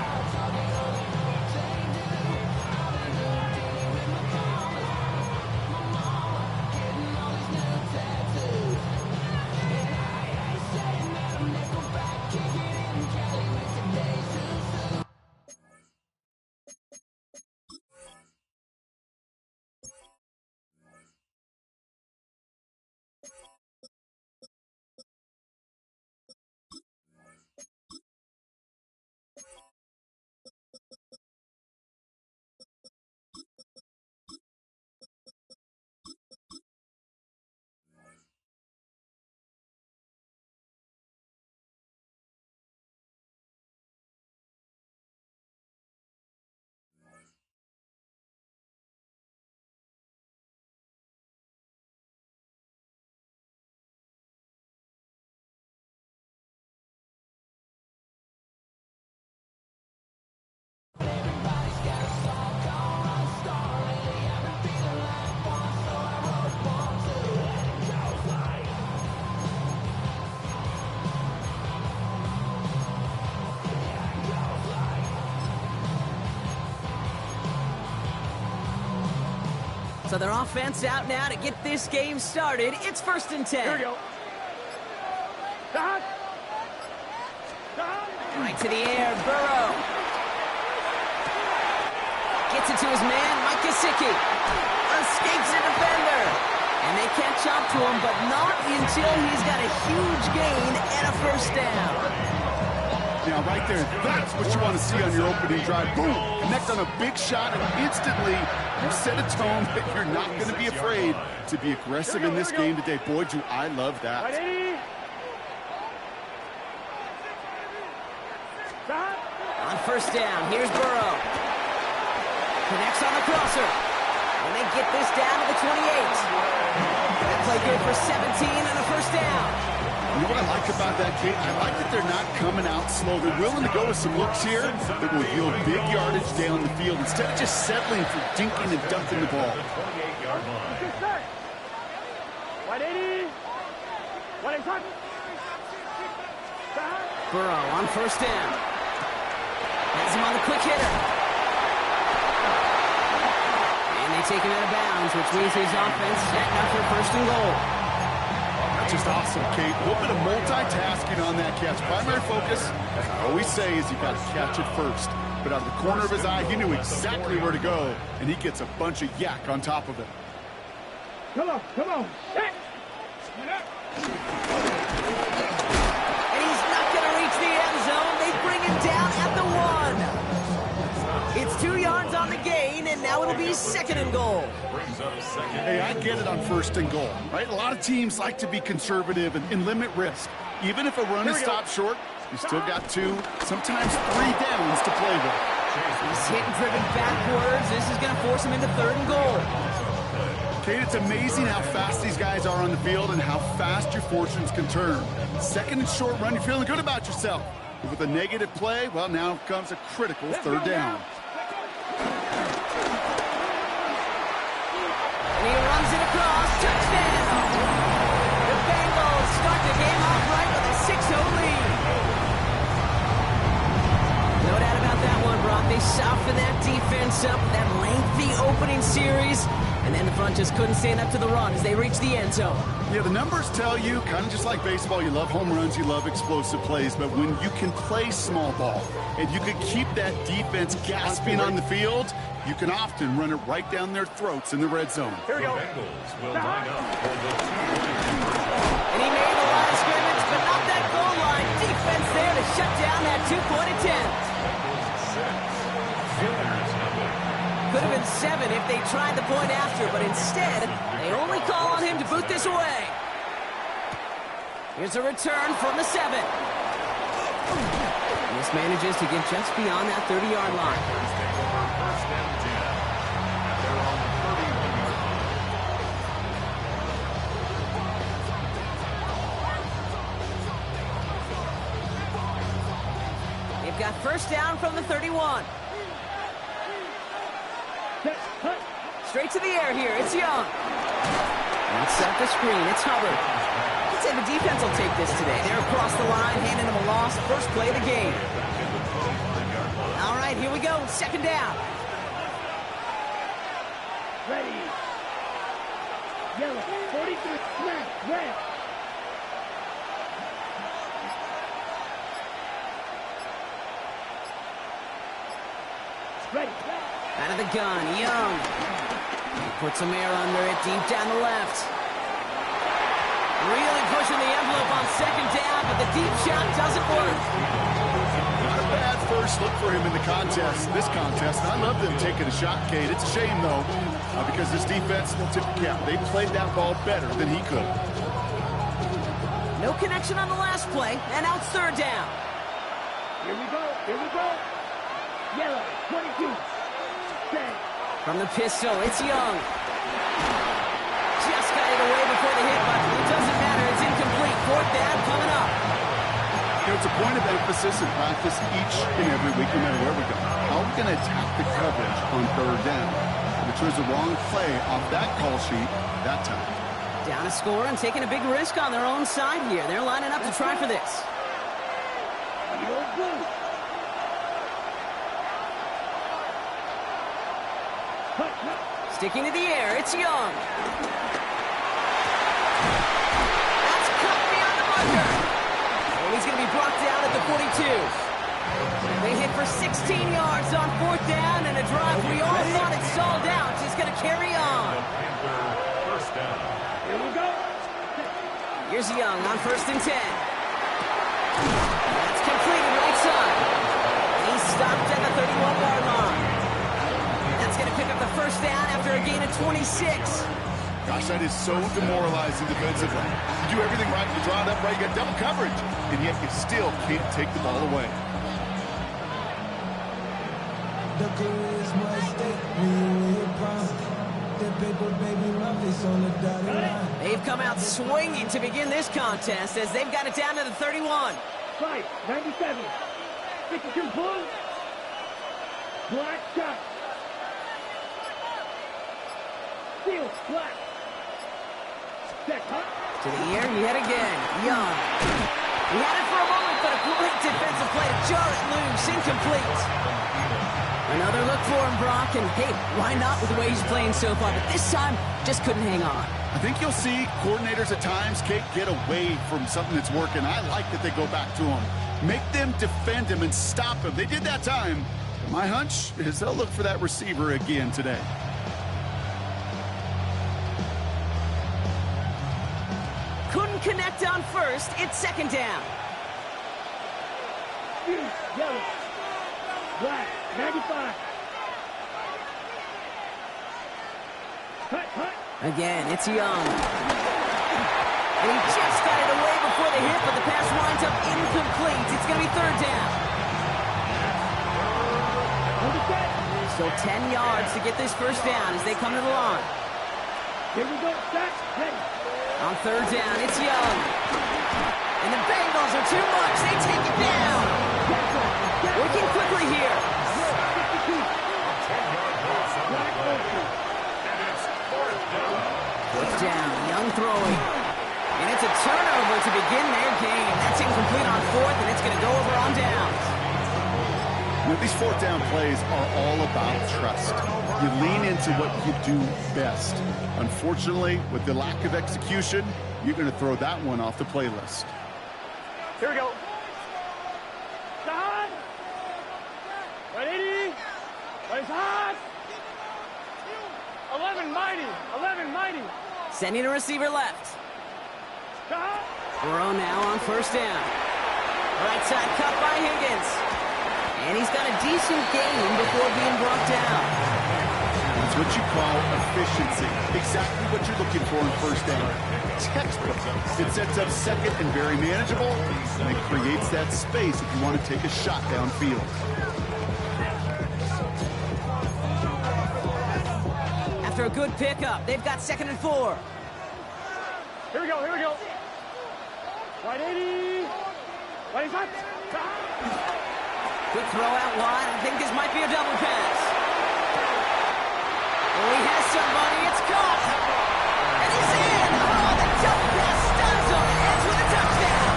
So their offense out now to get this game started. It's 1st and 10. Here we go. Stop. Stop. Right to the air, Burrow. Gets it to his man, Mike Gesicki. Escapes the defender. And they catch up to him, but not until he's got a huge gain and a 1st down. Now, right there, that's what you want to see on your opening drive. Boom! Connect on a big shot, and instantly you set a tone that you're not going to be afraid to be aggressive in this game today. Boy, do I love that. On 1st down, here's Burrow. Connects on the crosser. And they get this down to the 28. That play good for 17 and a 1st down. You know what I like about that, Kate? I like that they're not coming out slow. They're willing to go with some looks here that will yield big yardage down the field instead of just settling for dinking and dunking the ball. 180. 180. Burrow on 1st down. Has him on the quick hitter. And they take him out of bounds, which means his offense setting up for 1st and goal. Just awesome, Kate. A little bit of multitasking on that catch. Primary focus, as I always say, is you got to catch it first. But out of the corner of his eye, he knew exactly where to go, and he gets a bunch of yak on top of it. Come on, come on. Hey. And he's not going to reach the end zone. They bring him down at the 1. It's 2 yards on the gain, and now it'll be 2nd and goal. Hey, I get it on 1st and goal, right? A lot of teams like to be conservative and limit risk. Even if a run is stopped short, you still got 2, sometimes 3 downs to play with. He's hit and driven backwards. This is going to force him into 3rd and goal. Kate, it's amazing how fast these guys are on the field and how fast your fortunes can turn. 2nd and short run, you're feeling good about yourself. But with a negative play, well, now comes a critical 3rd down. And he runs it across. Touchdown! The Bengals start the game off right with a 6-0 lead. No doubt about that one, Brock. They softened that defense up, that lengthy opening series, and then the front just couldn't stand up to the run as they reached the end zone. Yeah, the numbers tell you, kind of just like baseball, you love home runs, you love explosive plays, but when you can play small ball and you can keep that defense gasping on the field, you can often run it right down their throats in the red zone. Here we go. Bengals will line up for the 2-point And he made the line of scrimmage, but not that goal line. Defense there to shut down that 2-point attempt. Could have been 7 if they tried the point after, but instead, they only call on him to boot this away. Here's a return from the 7. This manages to get just beyond that 30-yard line. They've got 1st down from the 31. Straight to the air here. It's Young. And set the screen. It's Hubbard. I'd say the defense will take this today. They're across the line, handing them a loss. First play of the game. All right, here we go. 2nd down. Ready. Yellow. 43. Snap. Red. Ready. Out of the gun, Young. He puts some air under it, deep down the left. Really pushing the envelope on 2nd down, but the deep shot doesn't work. Not a bad first look for him in the this contest. And I love them taking a shot, Kate. It's a shame, though, because this defense, tip the cap, they played that ball better than he could. No connection on the last play, and now it's 3rd down. Here we go. Here we go. Yellow. 22. From the pistol, it's Young. Just got it away before the hit, but it doesn't matter. It's incomplete. 4th down coming up. You know, it's a point of emphasis in practice each and every week, no matter where we go. How are we going to attack the coverage on 3rd down? We chose the wrong play off that call sheet that time. Down a score and taking a big risk on their own side here. They're lining up to try for this. Sticking to the air, it's Young. That's cut beyond the marker. And he's going to be brought down at the 42. They hit for 16 yards on 4th down, and a drive we all thought it stalled out is going to carry on. First down. Here we go. Here's Young on 1st and 10. That's completed right side. He's stopped at the 31-yard line. That's going to pick up the 1st down after a gain of 26. Gosh, that is so demoralizing defensively. You do everything right, you draw it up right, you got double coverage, and yet you still can't take the ball away. They've come out swinging to begin this contest as they've got it down to the 31. Right, 97. 52 pull. Black shot. Steal, black. Set, cut. To the air, yet again. Young. He had it for a moment, but a great defensive play to jar it loose. Incomplete. Another look for him, Brock, and hey, why not with the way he's playing so far? But this time, just couldn't hang on. I think you'll see coordinators at times, Kate, get away from something that's working. I like that they go back to him. Make them defend him and stop him. They did that time. My hunch is they'll look for that receiver again today. Couldn't connect on 1st. It's 2nd down. Yellow. Black, 95. Cut, cut. Again, it's Young. And he just got it away before the hit, but the pass winds up incomplete. It's going to be 3rd down. So 10 yards to get this 1st down as they come to the line. Here we go, set, ready. On 3rd down, it's Young. And the Bengals are too much. They take it down. Working quickly here. 4th down, Young throwing. And it's a turnover to begin their game. That's incomplete on 4th, and it's going to go over on downs. You know, these 4th down plays are all about trust. You lean into what you do best. Unfortunately, with the lack of execution, you're going to throw that one off the playlist. Here we go. Side. 180. Place hot. 11 mighty. 11 mighty. Sending a receiver left. Shot. Burrow now on 1st down. Right side cut by Higgins. And he's got a decent gain before being brought down. It's what you call efficiency. Exactly what you're looking for in 1st down. Textbook. It sets up 2nd and very manageable, and it creates that space if you want to take a shot downfield. After a good pickup, they've got 2nd and 4. Here we go, here we go. 180. Place hot. Quick throw out wide. I think this might be a double pass. Oh, he has somebody. It's caught. And he's in. Oh, the double pass stuns him. Ends with a touchdown.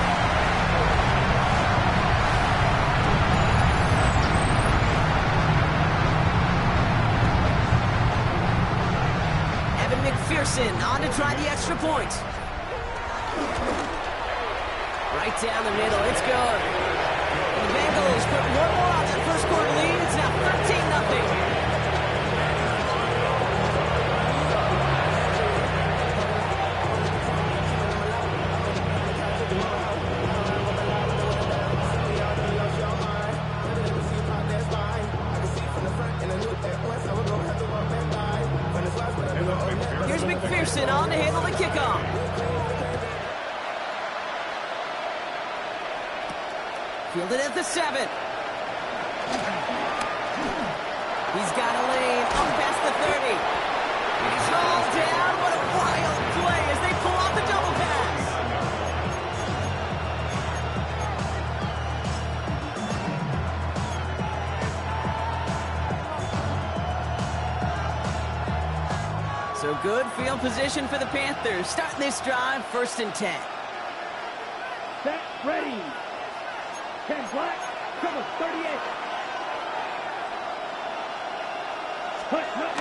Evan McPherson on to try the extra point. Right down the middle. It's good. The Bengals put one more on their 1st quarter lead. It's now 13-0. Here's McPherson on to handle the kickoff. Fielded at the 7. He's got a lane up past the 30. He's hauled down. What a wild play as they pull off the double pass. So good field position for the Panthers. Starting this drive, 1st and 10. Set, ready. 10 black, cover 38. Cut, cut.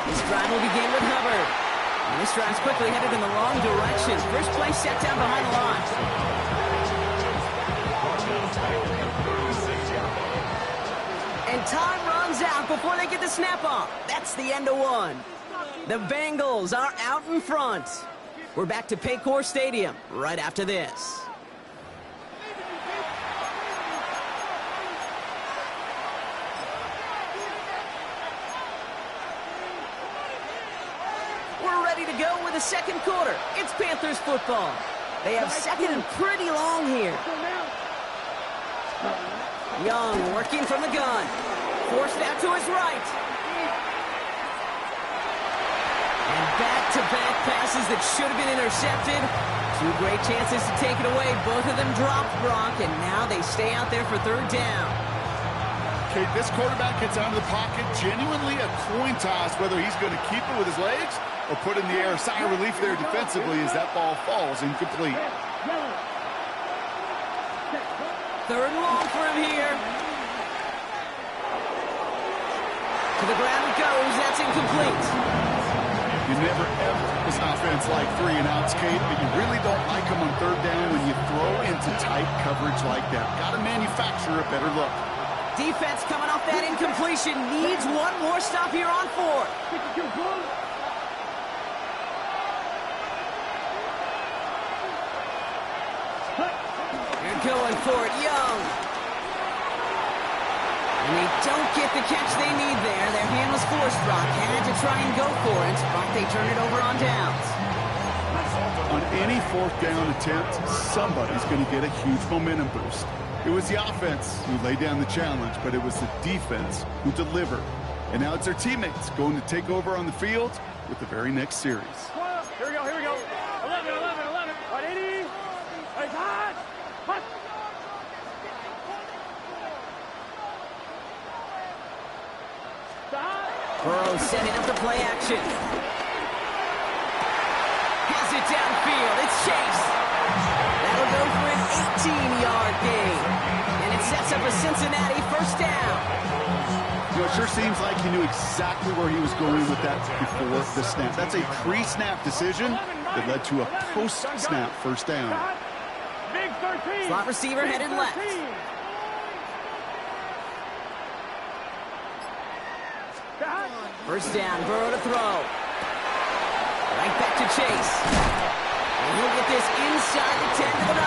This drive will begin with Hubbard. And this drive's quickly headed in the wrong direction. First play set down behind the line. And time runs out before they get the snap off. That's the end of one. The Bengals are out in front. We're back to Paycor Stadium right after this. We're ready to go with the second quarter. It's Panthers football. They have second and pretty long here. Young working from the gun. Forced out to his right. And back-to-back passes that should have been intercepted. Two great chances to take it away. Both of them dropped, Brock, and now they stay out there for third down. Okay, this quarterback gets out of the pocket. Genuinely a coin toss whether he's going to keep it with his legs or put in the air. Sigh of relief there defensively as that ball falls incomplete. Third and long for him here. To the ground it goes. That's incomplete. You never ever this offense like 3 and outs, Kate, but you really don't like them on third down when you throw into tight coverage like that. Got to manufacture a better look. Defense coming off that incompletion needs one more stop here on 4. They're going for it, Young. And they don't get the catch they need there. Their hand was forced, Brock. Had to try and go for it, but they turn it over on downs. On any fourth down attempt, somebody's going to get a huge momentum boost. It was the offense who laid down the challenge, but it was the defense who delivered. And now it's their teammates going to take over on the field with the very next series. Here we go, here we go. 11, 11, 11. 180. It's hot. Hot. Burrow setting up the play action. Has it downfield. It's Chase. That'll go for an 18-yard gain. And it sets up a Cincinnati first down. You know, it sure seems like he knew exactly where he was going with that before the snap. That's a pre-snap decision that led to a post-snap first down. Big 13. Slot receiver headed left. First down, Burrow to throw. Right back to Chase. And he'll get this inside the 10 to the 9.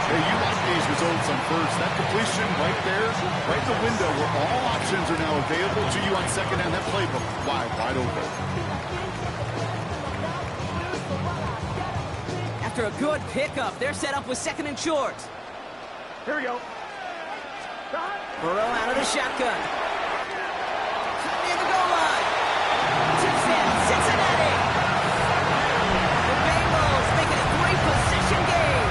Hey, you like these results on first. That completion right there, right in the window where all options are now available to you on second down. That playbook wide open. After a good pickup, they're set up with second and short. Here we go. Burrow out of the shotgun. Near the goal line. Touchdown, Cincinnati. The Bengals making a great possession game.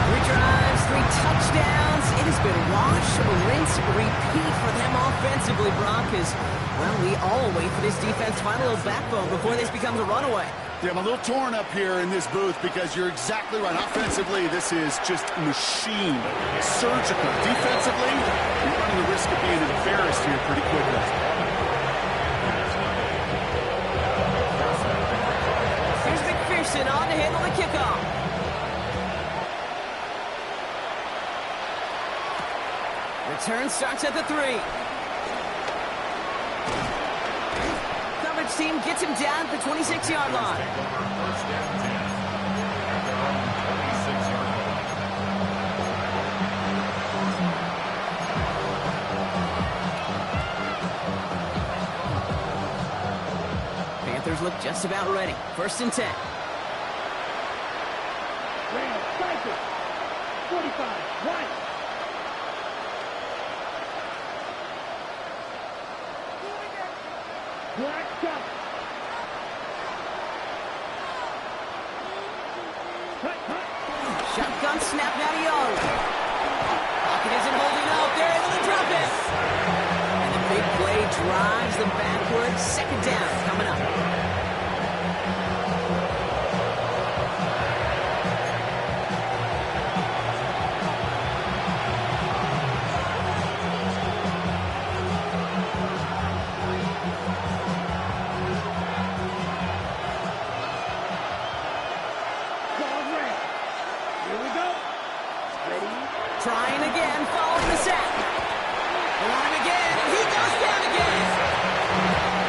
3 drives, 3 touchdowns. It has been wash, rinse, repeat for them offensively, Brock, as, well, we all wait for this defense to find a little backbone before this becomes a runaway. Yeah, I'm a little torn up here in this booth because you're exactly right. Offensively, this is just machine. Surgical. Defensively, you're running the risk of being embarrassed here pretty quickly. Here's McPherson on to handle the kickoff. Return starts at the 3. Coverage team gets him down at the 26-yard line. First down 10 at their own 26-yard line. Panthers look just about ready. First and 10. Rams, strike it. 45, right. Black shot. Shotgun snap now to Young. Pocket isn't holding up. They're able to drop it. And the big play drives them backwards. Second down coming up. Trying again, following the sack. They want him again, and he goes down again.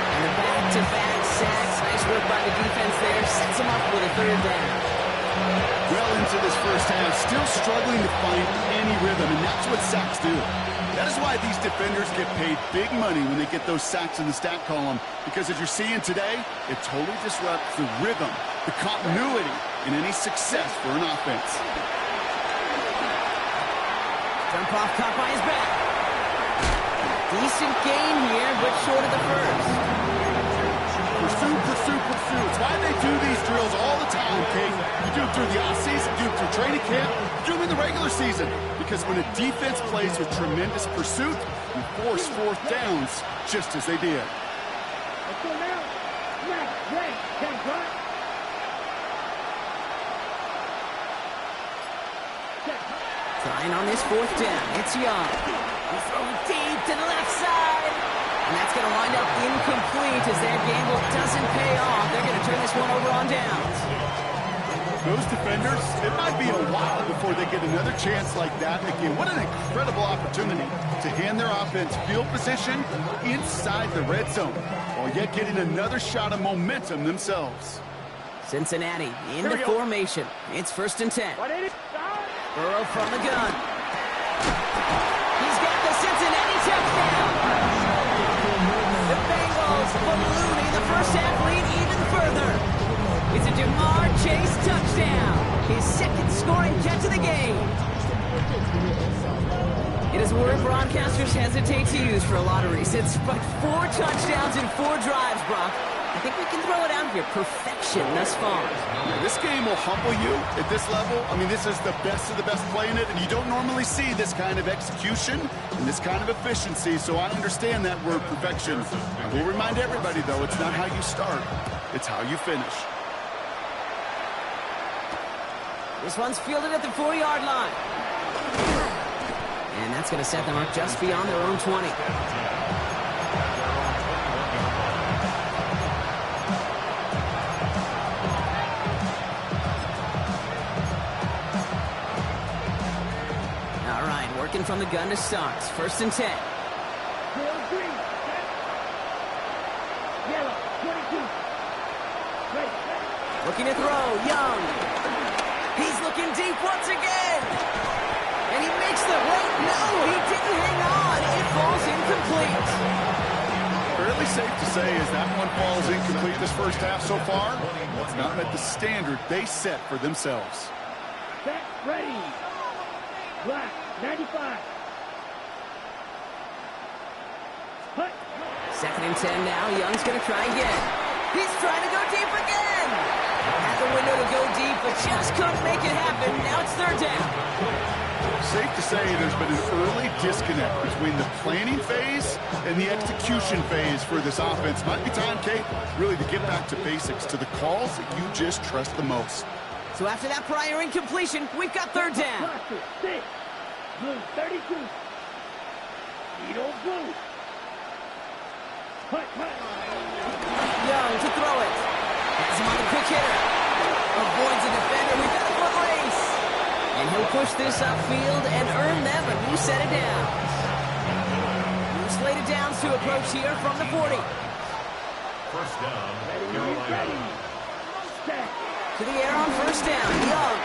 And the back-to-back sacks. Nice work by the defense there. Sets him up with a third down. Well into this first half, still struggling to find any rhythm, and that's what sacks do. That is why these defenders get paid big money when they get those sacks in the stat column, because as you're seeing today, it totally disrupts the rhythm, the continuity, and any success for an offense. Jump off, caught by his back. Decent gain here, but short of the first. Pursue, pursue, pursue. It's why they do these drills all the time, Kate. You do it through the offseason, you do it through training camp, you do them in the regular season. Because when a defense plays with tremendous pursuit, you force fourth downs just as they did. Let's go now. Snap, right, can cut. Trying on this fourth down. It's Young. He's throwing deep to the left side. And that's going to wind up incomplete as their gamble doesn't pay off. They're going to turn this one over on downs. Those defenders, it might be a while before they get another chance like that again. What an incredible opportunity to hand their offense field position inside the red zone, while yet getting another shot of momentum themselves. Cincinnati in the formation. It's 1st and 10. Burrow from the gun. He's got the Cincinnati touchdown. The Bengals ballooning the first half lead even further. It's a Jamar Chase touchdown. His second scoring catch of the game. It is a word broadcasters hesitate to use for a lottery. It's but 4 touchdowns in 4 drives, Brock. I think we can throw it out here. Perfection thus far. This game will humble you at this level. I mean, this is the best of the best playing it, and you don't normally see this kind of execution and this kind of efficiency, so I understand that word perfection. I will remind everybody, though, it's not how you start, it's how you finish. This one's fielded at the 4-yard line. And that's going to set them up just beyond their own 20. All right, working from the gun to start. 1st and 10. Yellow, 22. Looking to throw, Young. He's looking deep once again. And he makes the wait. No, he didn't hang on. It falls incomplete. Fairly safe to say as that one falls incomplete this first half so far, it's not met the standard they set for themselves. Set, ready. Black, 95. Hut. 2nd and 10 now. Young's going to try again. He's trying to go deep again. Had the window to go deep, but just couldn't make it happen. Now it's 3rd down. Safe to say there's been an early disconnect between the planning phase and the execution phase for this offense. Might be time, Kate, really to get back to basics, to the calls that you just trust the most. So after that prior incompletion, we've got 3rd down. Six. Blue, 32. Beetle blue. Hut, hut. Young to throw it. Has him on the quick hitter. Avoids a defender. We've got a foot race. And he'll push this upfield and earn them a new set of downs. New slated downs to approach here from the 40. First down, Carolina. To the air on 1st down. Young.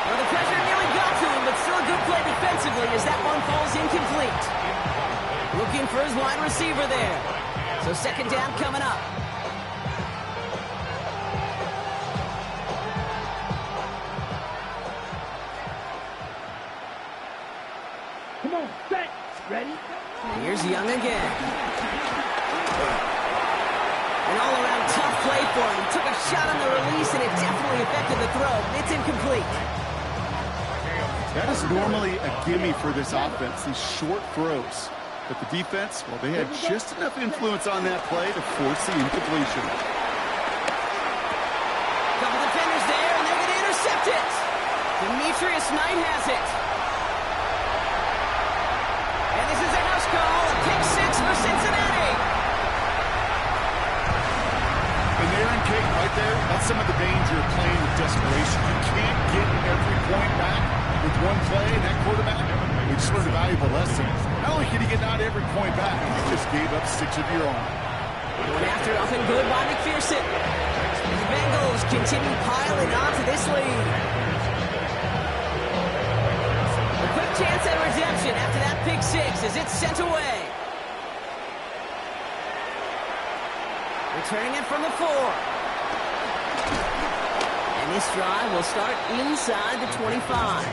Well, the pressure nearly got to him, but still a good play defensively as that one falls incomplete. Looking for his wide receiver there. So 2nd down coming up. Come on, set, ready. Here's Young again. An all-around tough play for him. Took a shot on the release, and it definitely affected the throw. It's incomplete. That is normally a gimme for this offense, these short throws. But the defense, well, they had just enough influence on that play to force the incompletion. Couple defenders there, and they're going to intercept it. Demetrius Knight has it. And this is a house call, a pick 6 for Cincinnati. And there in Kate, right there, that's some of the danger of playing with desperation. You can't get every point back with one play. That quarterback, he just learned a valuable lesson. Not only can he get not every point back, he just gave up 6 of your own. Going after up and good by McPherson. The Bengals continue piling on to this lead. A quick chance at redemption after that pick 6 as it's sent away. Returning it from the 4. And this drive will start inside the 25.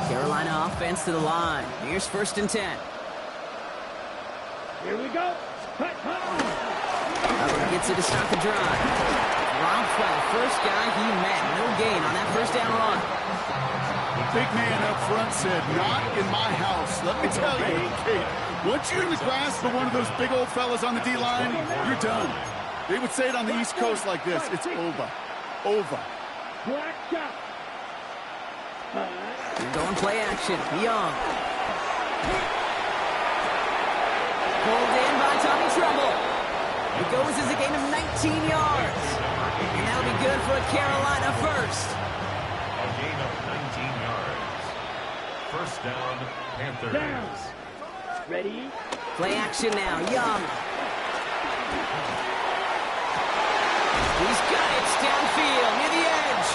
Carolina offense to the line. Here's 1st and 10. Here we go. Cut. Gets it to start the drive. Robbed by the first guy he met. No gain on that 1st down run. The big man up front said, not in my house. Let me tell you, Kate, once you're in the grasp of one of those big old fellas on the D-line, you're done. They would say it on the East Coast like this. It's over. Over. Black shot. Going play action. Young. Pulled in by Tommy Tremble. It goes as a gain of 19 yards. And that'll be good for a Carolina first. A gain of 19 yards. 1st down, Panthers. Down. Ready? Play action now. Young. He's got it downfield near the edge.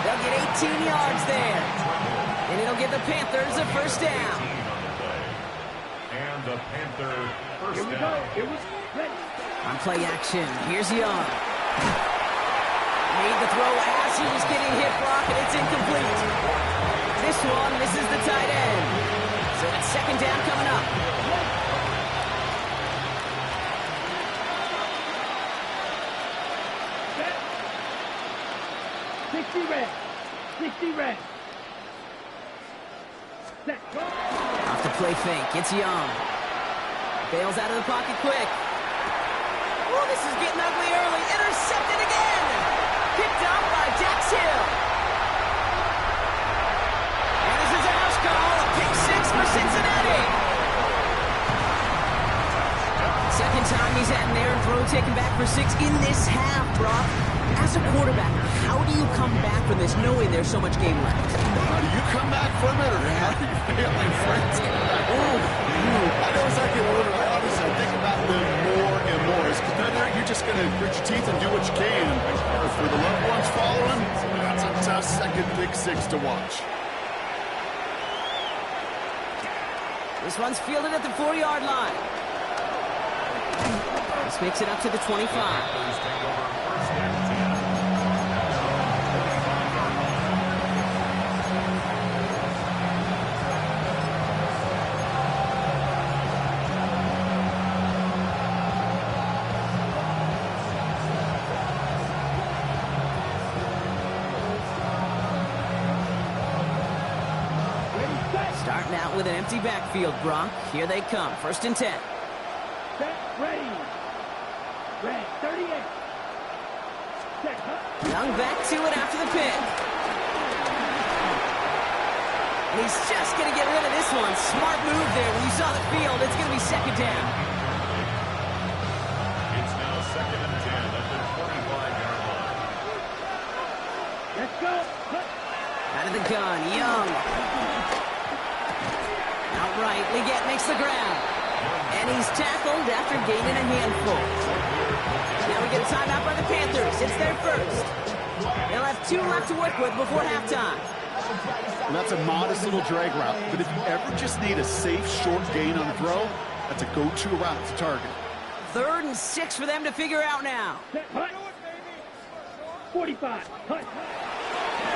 They'll get 18 yards there. And it'll give the Panthers a 1st down. And the Panther first Here we go. down. Here we go. Ready. On play action, here's Young. Made the throw as he was getting hit, Brock, and it's incomplete. This one misses the tight end. So it's 2nd down coming up. Set. 60 red. 60 red. Set. Go. Off the play fake, it's Young. Bails out of the pocket quick. Oh, this is getting ugly early. Intercepted again. Picked up by Dax Hill. And this is a house call. A pick 6 for Cincinnati. 2nd time he's had an air and throw taken back for 6 in this half, Brock. As a quarterback, how do you come back from this knowing there's so much game left? How do you come back from it, or how do your family friends come back? I know as I get older, I obviously think about them more and more. As a competitor, you're just going to grit your teeth and do what you can. But for the loved ones following, that's a tough 2nd pick 6 to watch. This one's fielded at the 4-yard line. This makes it up to the 25. Panthers take over 1st and 10. Starting out with an empty backfield, Brock. Here they come. 1st and 10. Set. Ready. Red. 38. Set. Young back to it after the pick. And he's just going to get rid of this one. Smart move there. When you saw the field, it's going to be 2nd down. It's now 2nd and 10 at the 25-yard line. Let's go. Out of the gun, Young. Outright, Leggett makes the ground. And he's tackled after gaining a handful. Now we get a timeout by the Panthers. It's their 1st. They'll have 2 left to work with before halftime. And that's a modest little drag route. But if you ever just need a safe, short gain on a throw, that's a go-to route to target. 3rd and 6 for them to figure out now. Set. Hut. 45. Hut.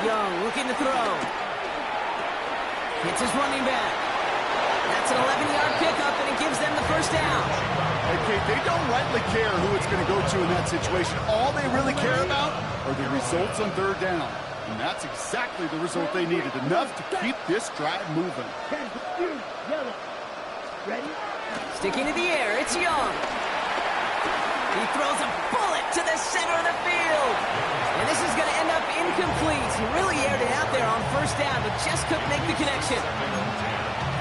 Young looking to throw. Hits his running back. That's an 11-yard pickup, and it gives them the 1st down. Okay, they don't rightly care who it's going to go to in that situation. All they really care about are the results on 3rd down. And that's exactly the result they needed. Enough to keep this drive moving. Yellow. Ready? Sticking to the air, it's Young. He throws a bullet to the center of the field. And this is going to end up incomplete. Really aired it out there on first down, but just couldn't make the connection.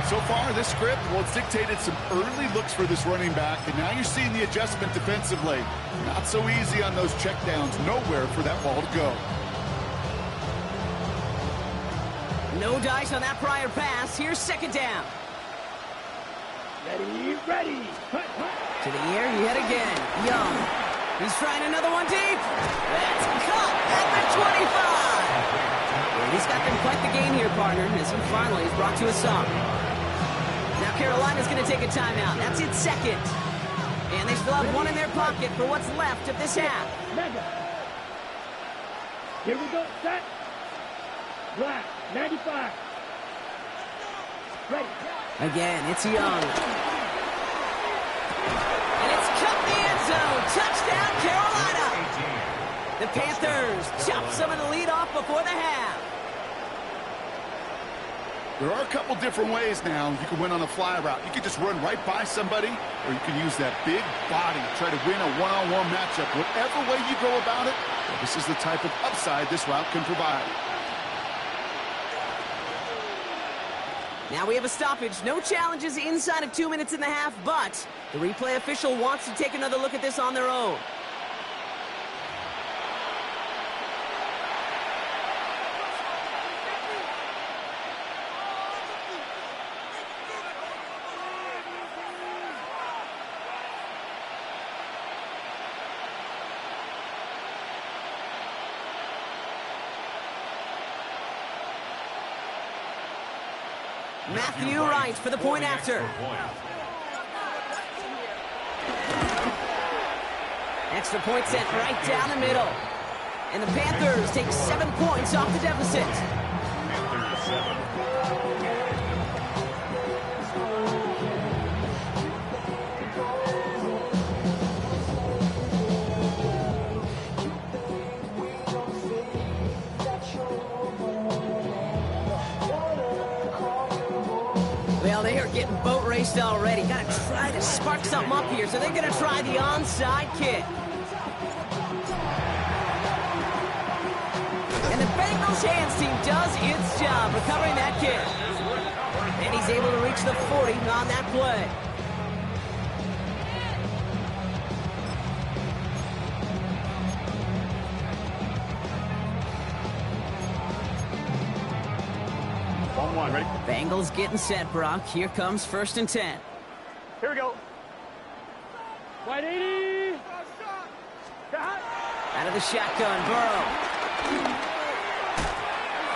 So far, this script, well, it's dictated some early looks for this running back, and now you're seeing the adjustment defensively. Not so easy on those checkdowns. Nowhere for that ball to go. No dice on that prior pass. Here's second down. Ready, ready. Cut, cut. To the air, yet again. Young. He's trying another one deep. That's caught at the 25. He's got them quite the gain here, partner, as he finally is brought to a stop. Now Carolina's going to take a timeout. That's its second. And they still have one in their pocket for what's left of this half. Mega. Here we go. Set. Black. 95. Ready. Again, it's Young. And it's cut the end zone. Touchdown, Carolina. The Panthers chop some of the lead off before the half. There are a couple different ways now. You can win on a fly route. You can just run right by somebody, or you can use that big body, try to win a one-on-one matchup. Whatever way you go about it, well, this is the type of upside this route can provide. Now we have a stoppage. No challenges inside of 2 minutes and a half, but the replay official wants to take another look at this on their own. Matthew Wright for the point after. Extra point sent right down the middle. And the Panthers take 7 points off the deficit. Panthers 7. Well, they are getting boat raced already. Got to try to spark something up here, so they're going to try the onside kick. And the Bengals hands team does its job recovering that kick. And he's able to reach the 40 on that play. Ready? Bengals getting set, Brock. Here comes 1st and 10. Here we go. 180. Out of the shotgun, Burrow.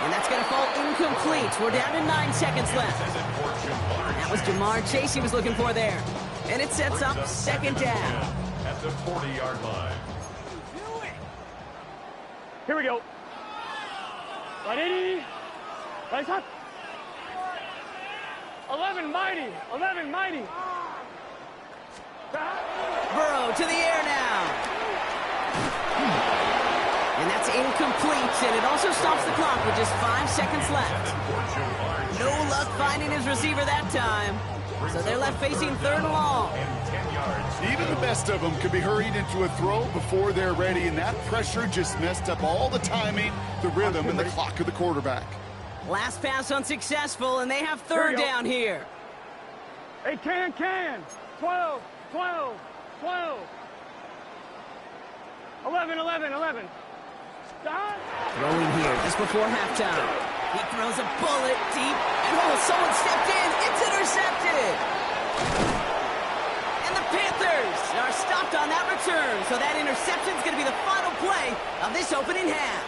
And that's going to fall incomplete. We're down to 9 seconds left. That was Jamar Chase he was looking for there. And it sets up second down. At the 40-yard line. Here we go. 180. Right up. 11 mighty. 11 mighty. Burrow to the air now. And that's incomplete, and it also stops the clock with just 5 seconds left. No luck finding his receiver that time. So they're left facing 3rd and long. Even the best of them could be hurried into a throw before they're ready, and that pressure just messed up all the timing, the rhythm, and the clock of the quarterback. Last pass unsuccessful, and they have 3rd down here. Hey, can. 12. 11. Stop. Throwing here just before halftime. He throws a bullet deep, and someone stepped in. It's intercepted. And the Panthers are stopped on that return, so that interception is going to be the final play of this opening half.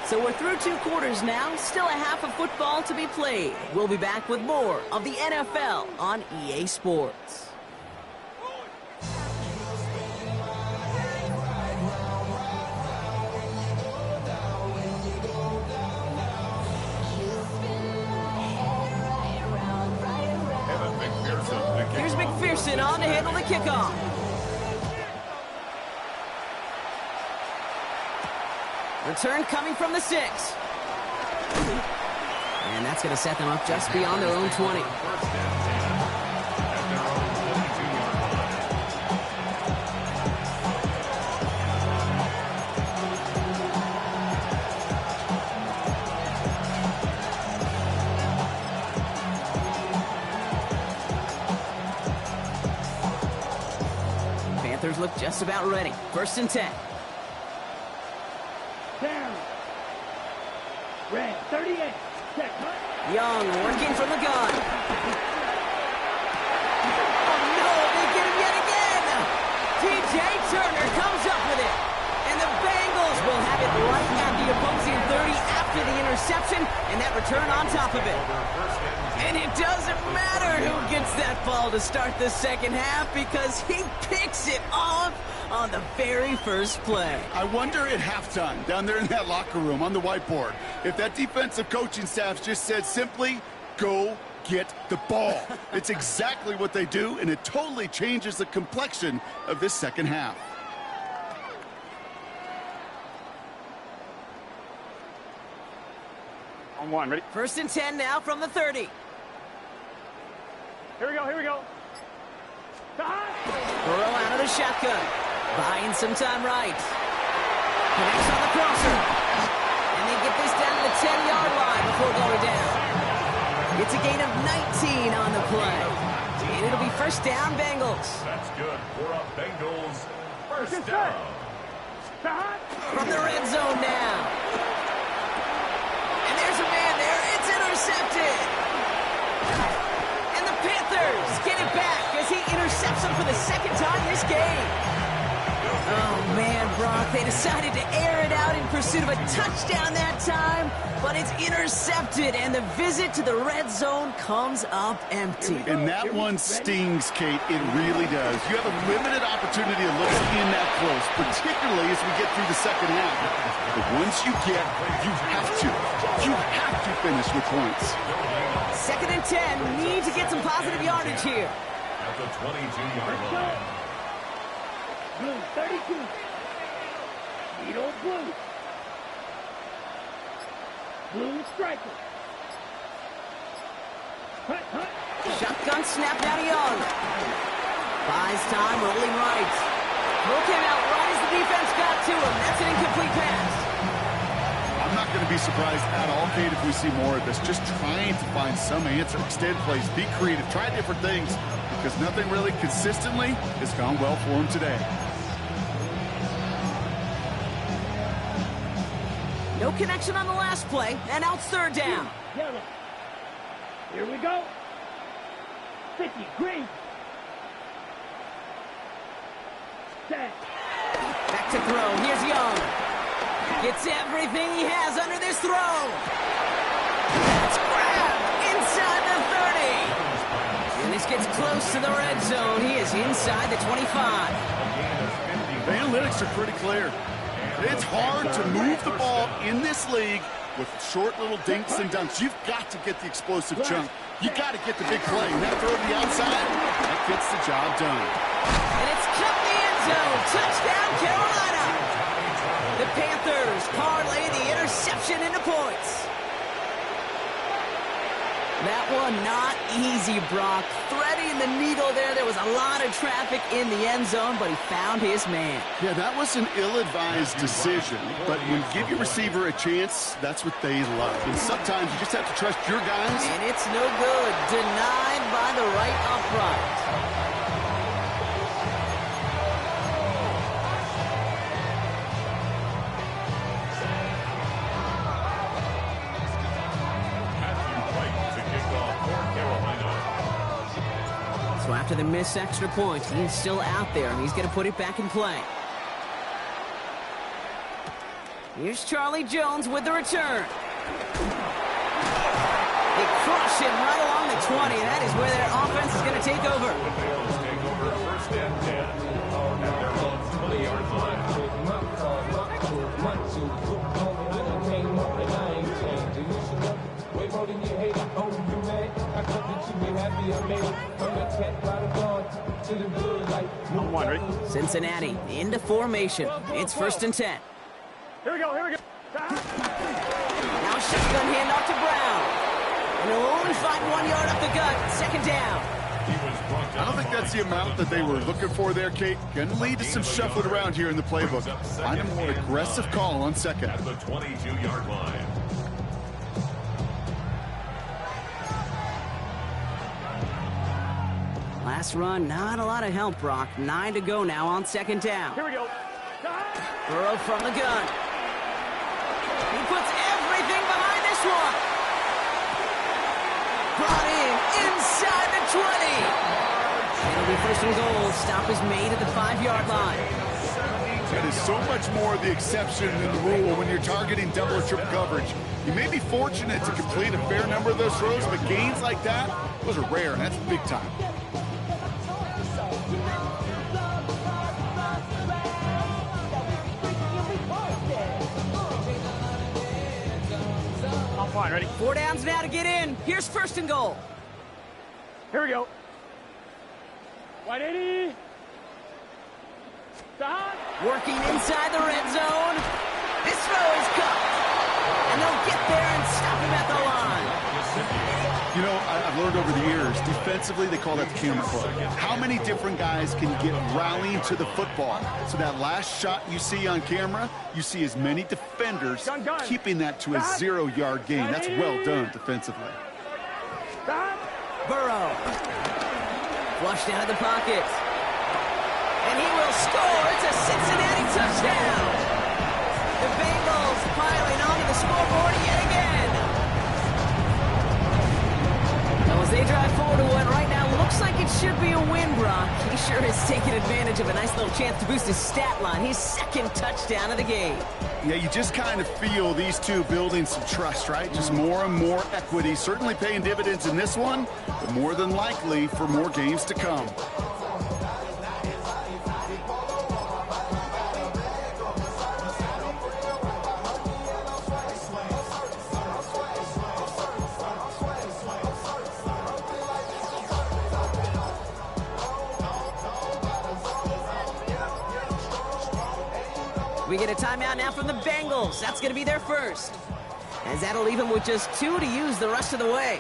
So we're through 2 quarters now, still a half of football to be played. We'll be back with more of the NFL on EA Sports. Here's McPherson on to handle the kickoff. Return coming from the 6. And that's going to set them up just beyond their own 20. Panthers look just about ready. 1st and 10. Down. Red, 38. Check. Young working from the gun. Oh no, they get him yet again. T.J. Turner comes up with it. And the Bengals will have it right at the opposing 30 after the interception and that return on top of it. And it doesn't matter who gets that ball to start the second half because he picks it off on the very first play. I wonder at halftime, down there in that locker room on the whiteboard, if that defensive coaching staff just said simply, go get the ball. It's exactly what they do, and it totally changes the complexion of this second half. On one, ready? 1st and 10 now from the 30. Here we go, here we go. Burrow out of the shotgun. Buying some time right. Connects on the crosser. And they get this down to the 10-yard line before going down. It's a gain of 19 on the play. And it'll be 1st down, Bengals. That's good for a Bengals first down. From the red zone now. And there's a man there. It's intercepted. And the Panthers get it back as he intercepts him for the 2nd time this game. Oh, man, Brock, they decided to air it out in pursuit of a touchdown that time, but it's intercepted, and the visit to the red zone comes up empty. And that one stings, Kate. It really does. You have a limited opportunity to look in that close, particularly as we get through the second half. But once you get, you have to finish with points. 2nd and 10, need to get some positive yardage here. At the 22-yard line. Blue, 32. Needle blue. Blue striker. Hut, hut. Shotgun snap now to Young. Buys time, rolling right. Throw came out right as the defense got to him. That's an incomplete pass. I'm not going to be surprised at all, Kate, if we see more of this. Just trying to find some answer. Extend plays, be creative, try different things, because nothing really consistently has gone well for him today. No connection on the last play, and now it's 3rd down. Yellow. Here we go. 50, green. Set. Back to throw. Here's Young. Gets everything he has under this throw. It's grabbed inside the 30. And this gets close to the red zone. He is inside the 25. The analytics are pretty clear. It's hard to move the ball in this league with short little dinks and dunks. You've got to get the explosive chunk. You got to get the big play. And that throw to the outside, that gets the job done. And it's kept the end zone. Touchdown, Carolina. The Panthers parlay the interception into points. That one not easy, Brock. Threading the needle there. There was a lot of traffic in the end zone, but he found his man. Yeah, that was an ill-advised decision. But when you give your receiver a chance, that's what they love. And sometimes you just have to trust your guys. And it's no good. Denied by the right upright. So after the missed extra point, he's still out there, and he's going to put it back in play. Here's Charlie Jones with the return. They crush him right along the 20. That is where their offense is going to take over. The Bills take over 1st and 10 at their own 20-yard line. On one, ready? Cincinnati into formation. It's 1st and 10. Here we go, here we go. Now shotgun handoff to Brown. And he'll only find 1 yard up the gut. 2nd down. I don't think that's the amount that they were looking for there, Kate. Going to lead to some shuffling around here in the playbook. Find a more aggressive call on 2nd. At the 22-yard line. Last run, not a lot of help, Brock. 9 to go now on second down. Here we go. Burrow from the gun. He puts everything behind this one. Brought in inside the 20. It'll be first and goal. Stop is made at the 5-yard line. That is so much more the exception than the rule when you're targeting double or triple coverage. You may be fortunate to complete a fair number of those throws, but gains like that, those are rare, and that's big time. I'm fine, ready? 4 downs now to get in. Here's first and goal. Here we go. 180. Stop. Working inside the red zone. This throw is caught. And they'll get there and stop him at the line. You know, I've learned over the years, defensively, they call that the camera club. How many different guys can get rallying to the football? So that last shot you see on camera, you see as many defenders keeping that to a 0-yard gain. That's well done defensively. Burrow. Flushed out of the pocket. And he will score. It's a Cincinnati touchdown. The Bengals piling onto the scoreboard yet again. Now as they drive forward to what right now looks like it should be a win, Brock. He sure has taken advantage of a nice little chance to boost his stat line. His second touchdown of the game. Yeah, you just kind of feel these two building some trust, right? Just more and more equity. Certainly paying dividends in this one, but more than likely for more games to come. We get a timeout now from the Bengals. That's going to be their first. As that'll leave them with just 2 to use the rest of the way.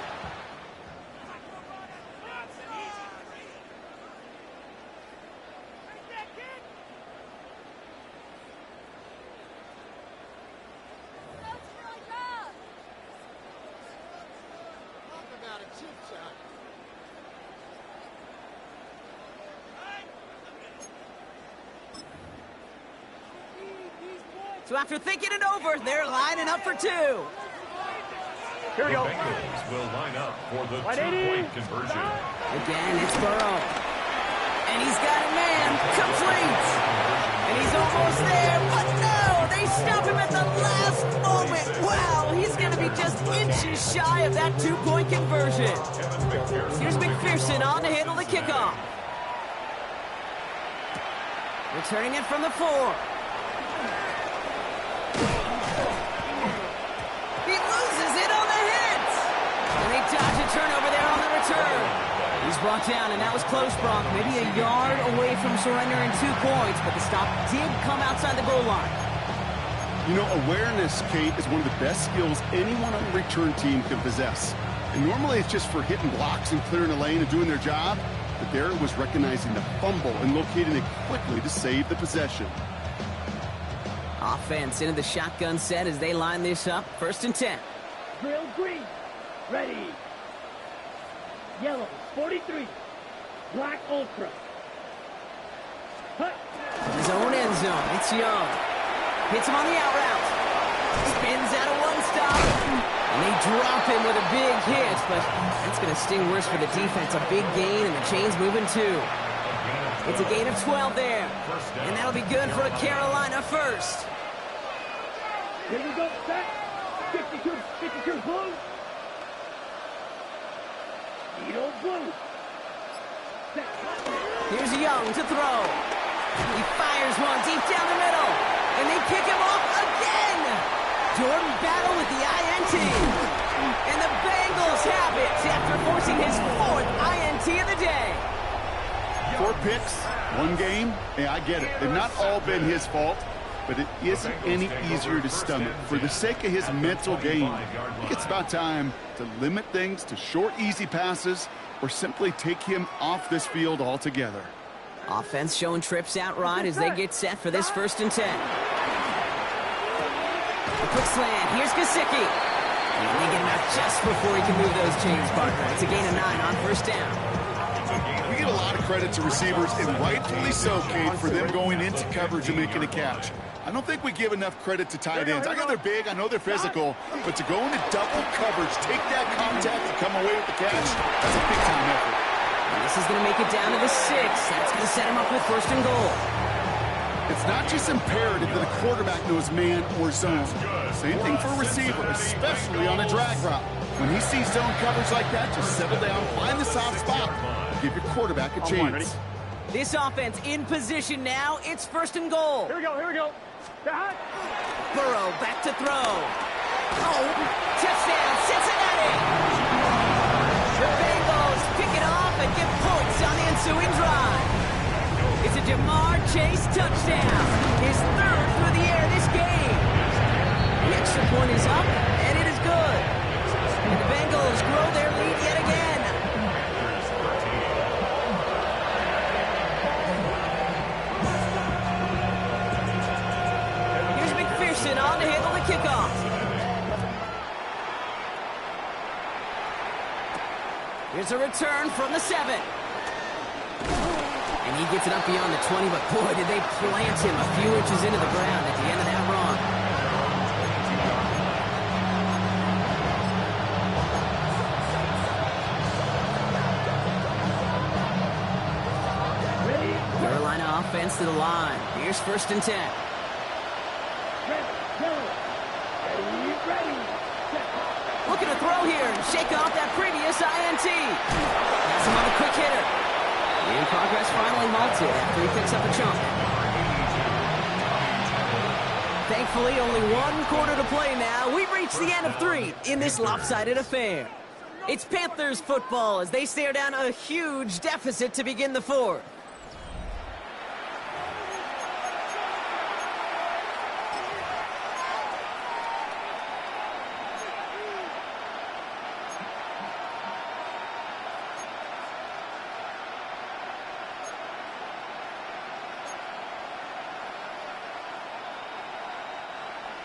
So after thinking it over, they're lining up for 2. Here we go. The Bengals will line up for the 2-point conversion. Again, it's Burrow. And he's got it, man. Complete. And he's almost there. But no, they stop him at the last moment. Wow, he's going to be just inches shy of that 2-point conversion. Here's McPherson on to handle the kickoff. Returning it from the 4. He loses it on the hit. And they dodge a turnover there on the return. He's brought down, and that was close, Brock. Maybe a yard away from surrendering 2 points, but the stop did come outside the goal line. You know, awareness, Kate, is one of the best skills anyone on the return team can possess. And normally it's just for hitting blocks and clearing a lane and doing their job. But there it was recognizing the fumble and locating it quickly to save the possession. Offense into the shotgun set as they line this up. First and 10. Drill green. Ready. Yellow, 43. Black ultra. Hut. His own end zone. It's Young. Hits him on the out route. Spins out of one stop. And they drop him with a big hit, but that's going to sting worse for the defense. A big gain, and the chain's moving too. It's a gain of 12 there. And that'll be good for a Carolina first. Here we go, set. 52 blue. Needle blue. Set. Here's Young to throw. He fires one deep down the middle. And they kick him off again. Jordan Battle with the INT. And the Bengals have it after forcing his 4th INT of the day. 4 picks, 1 game. Hey, I get it. They've not all been his fault, but it isn't any easier to stomach. For the sake of his mental game, I think it's about time to limit things to short, easy passes or simply take him off this field altogether. Offense showing trips out right as they get set for this first and 10. A quick slant. Here's Gesicki. And they get him out just before he can move those chains, partner. It's a gain of 9 on first down. We get a lot of of credit to receivers, and rightfully so, Kate, for them going into coverage and making a catch. I don't think we give enough credit to tight ends. I know they're big, I know they're physical, but to go into double coverage, take that contact, and come away with the catch, that's a big-time effort. And this is going to make it down to the 6. That's going to set him up with 1st and goal. It's not just imperative that a quarterback knows man or zone. Same thing for a receiver, especially on a drag route. When he sees zone coverage like that, just settle down, find the soft spot, give your quarterback a chance. This offense in position now. It's 1st and goal. Here we go, here we go. Burrow back to throw. Oh, touchdown, Cincinnati! The Bengals pick it off and get points on the ensuing drive. It's a Jamar Chase touchdown. His 3rd through the air this game. The extra point is up, and it is good. And the Bengals grow their lead yet again. On to handle the kickoff. Here's a return from the 7. And he gets it up beyond the 20, but boy, did they plant him a few inches into the ground at the end of that run. Carolina offense to the line. Here's 1st and 10. Looking to throw here and shake off that previous INT. Has him on the quick hitter. And progress finally halted after he picks up a chunk. Thankfully, only 1 quarter to play now. We've reached the end of 3 in this lopsided affair. It's Panthers football as they stare down a huge deficit to begin the 4th.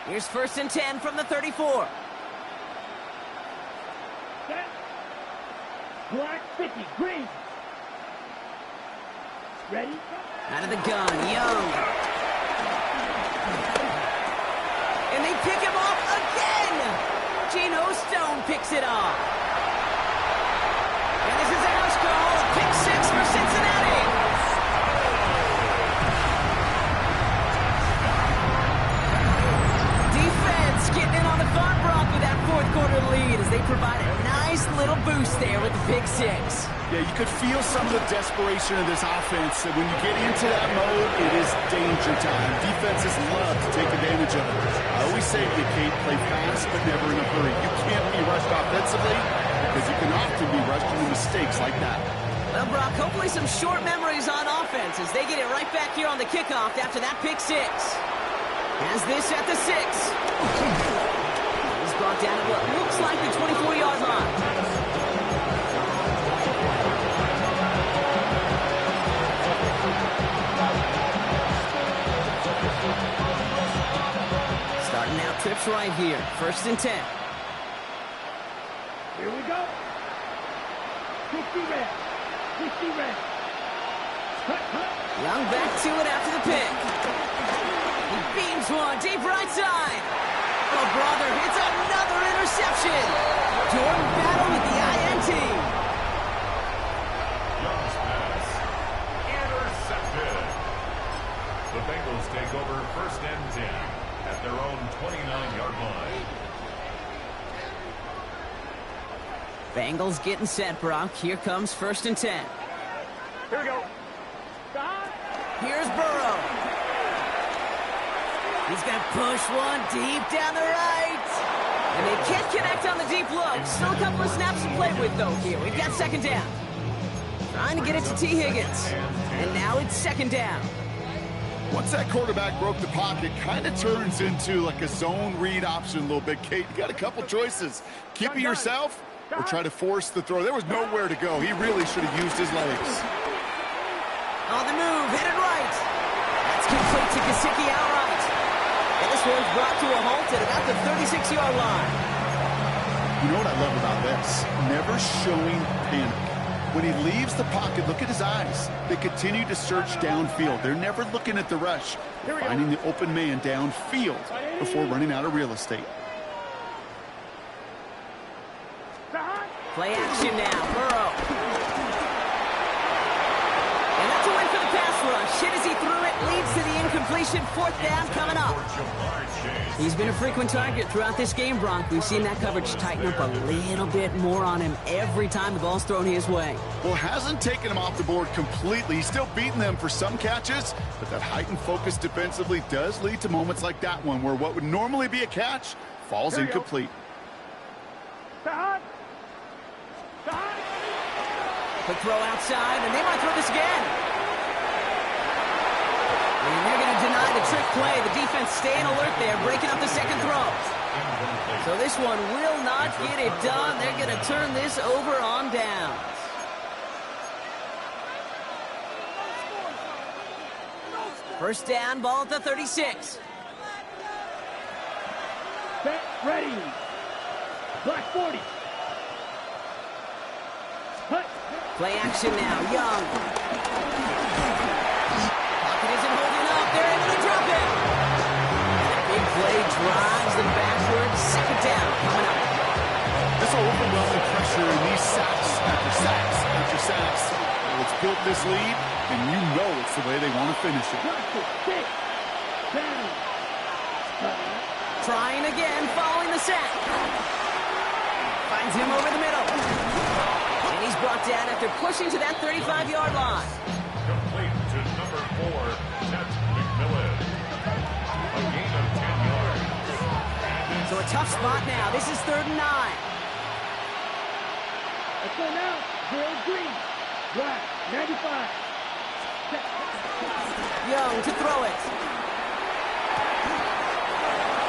Here's 1st and 10 from the 34. Set. Black 50, green. Ready? Out of the gun, Young. And they pick him off again. Geno Stone picks it off. And this is a house call. Pick 6 for Cincinnati. Getting in on the fun block with that 4th quarter lead as they provide a nice little boost there with the pick 6. Yeah, you could feel some of the desperation of this offense. When you get into that mode, it is danger time. Defenses love to take advantage of it. I always say to you, Kate, play fast but never in a hurry. You can't be rushed offensively because you can often be rushed into mistakes like that. Well, Brock, hopefully some short memories on offense as they get it right back here on the kickoff after that pick 6. Has this at the 6. He's brought down at what looks like the 24-yard line. Starting out trips right here. 1st and 10. Here we go. 50 red. 50 red. Cut, cut. Young back to it after the pick. He beams one deep right side. Oh, brother, it's another interception. Jordan Battle with the INT. Young's pass. Intercepted. The Bengals take over 1st and 10 at their own 29-yard line. Bengals getting set, Brock. Here comes 1st and 10. Here we go. Here's Burrow. He's going to push one deep down the right. And they can't connect on the deep look. Still a couple of snaps to play with, though, here. We've got 2nd down. Trying to get it to T. Higgins. And now it's 2nd down. Once that quarterback broke the pocket, kind of turns into like a zone read option a little bit, Kate. You got a couple choices. Keep it yourself or try to force the throw. There was nowhere to go. He really should have used his legs. On the move, headed right. That's complete to Gesicki outright. And this one's brought to a halt at about the 36-yard line. You know what I love about this? Never showing panic. When he leaves the pocket, look at his eyes. They continue to search downfield. They're never looking at the rush. They're finding the open man downfield before running out of real estate. Play action now, Burrow. And that's a win for the pass rush. Hit as he threw it, leads to the incompletion. 4th down coming up. He's been a frequent target throughout this game, Bronk. We've seen that coverage tighten up a little bit more on him every time the ball's thrown his way. Well, hasn't taken him off the board completely. He's still beating them for some catches, but that heightened focus defensively does lead to moments like that one where what would normally be a catch falls incomplete. Quick throw outside, and they might throw this again. And they're going to deny the trick play. The defense staying alert there, breaking up the second throw. So this one will not get it done. They're going to turn this over on downs. First down, ball at the 36. Set, ready. Black 40. Hut. Play action now, Young. Pocket isn't holding up. They're able to drop it. Big play drives them backwards. Second down coming up. This overwhelming pressure in these sacks after sacks after sacks. Well, it's built this lead, and you know it's the way they want to finish it. Trying again, following the sack. Finds him over the middle. And he's brought down after pushing to that 35-yard line. Complete to number 4, Ted McMillan. A gain of 10 yards. So a tough spot now. This is 3rd and 9. Let's go now. Gerald Green. Black, 95. Young to throw it.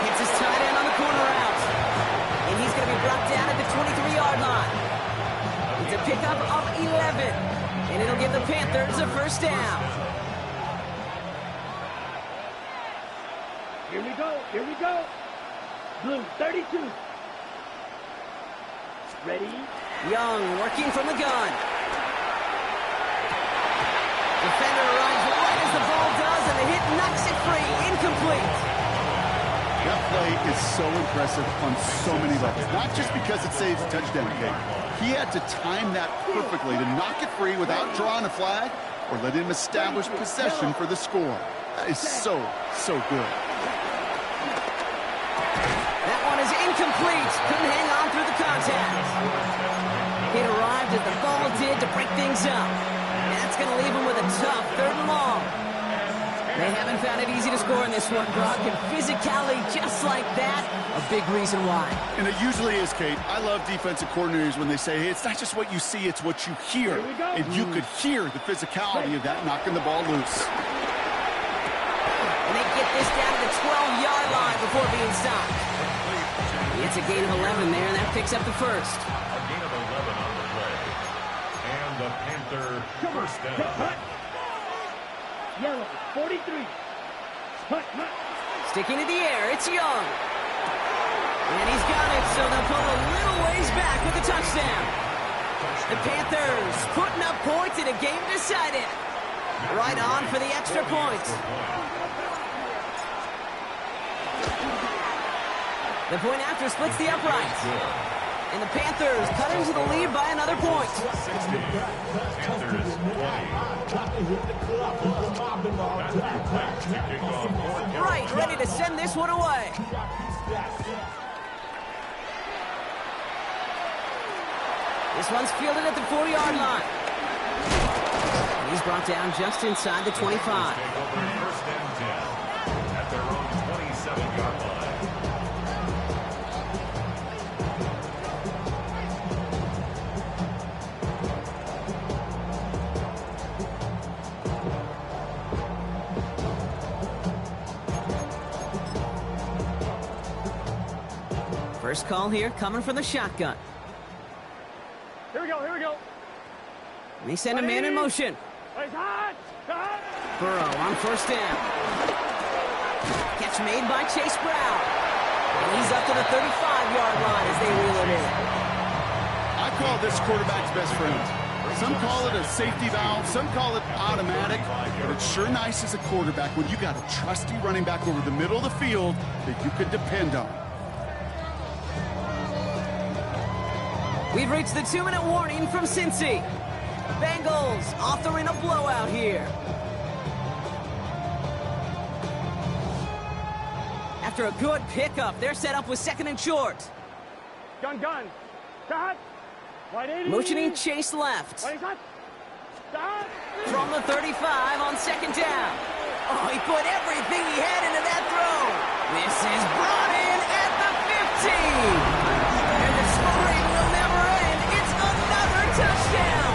Hits his tight end on the corner out. And he's going to be brought down at the 23-yard line. It's a pickup of 11. And it'll give the Panthers a first down. Here we go. Here we go. Blue, 32. Ready. Young working from the gun. Defender arrives right as the ball does, and the hit knocks it free. Incomplete. That play is so impressive on so many levels. Not just because it saves a touchdown kick. He had to time that perfectly to knock it free without drawing a flag or let him establish possession for the score. That is so, so good. That one is incomplete. Couldn't hang on through the contact. It arrived as the ball did to break things up. And that's going to leave him with a tough 3rd and long. They haven't found it easy to score in this one, Brock, and physicality just like that, a big reason why. And it usually is, Kate. I love defensive coordinators when they say, hey, it's not just what you see, it's what you hear. And you could hear the physicality of that knocking the ball loose. And they get this down to the 12-yard line before being stopped. It's a gain of 11 there, and that picks up the first. A gain of 11 on the play. And the Panther first down. Yellow, 43. Hut. Sticking to the air, it's Young. And he's got it, so they'll pull a little ways back with a touchdown. The Panthers putting up points in a game decided. Right on for the extra point. The point after splits the uprights. And the Panthers cut into the lead by another point. 60. Panthers 20. Right, ready to send this one away. This one's fielded at the 4-yard line. And he's brought down just inside the 25. First and 10 at their own 27-yard line. First call here coming from the shotgun. Here we go, here we go. And they send a man in motion. It's hot! Hot! Burrow on first down. Catch made by Chase Brown. And he's up to the 35-yard line as they reel it in. I call this quarterback's best friend. Some call it a safety valve, some call it automatic, but it's sure nice as a quarterback when you got a trusty running back over the middle of the field that you can depend on. We've reached the 2-minute warning from Cincy. Bengals authoring a blowout here. After a good pickup, they're set up with 2nd and short. Gun. Start. Right 80. Motioning Chase left. Right shot. Start. From the 35 on 2nd down. Oh, he put everything he had into that throw. This is brought in at the 15. And the scoring will never end. It's another touchdown.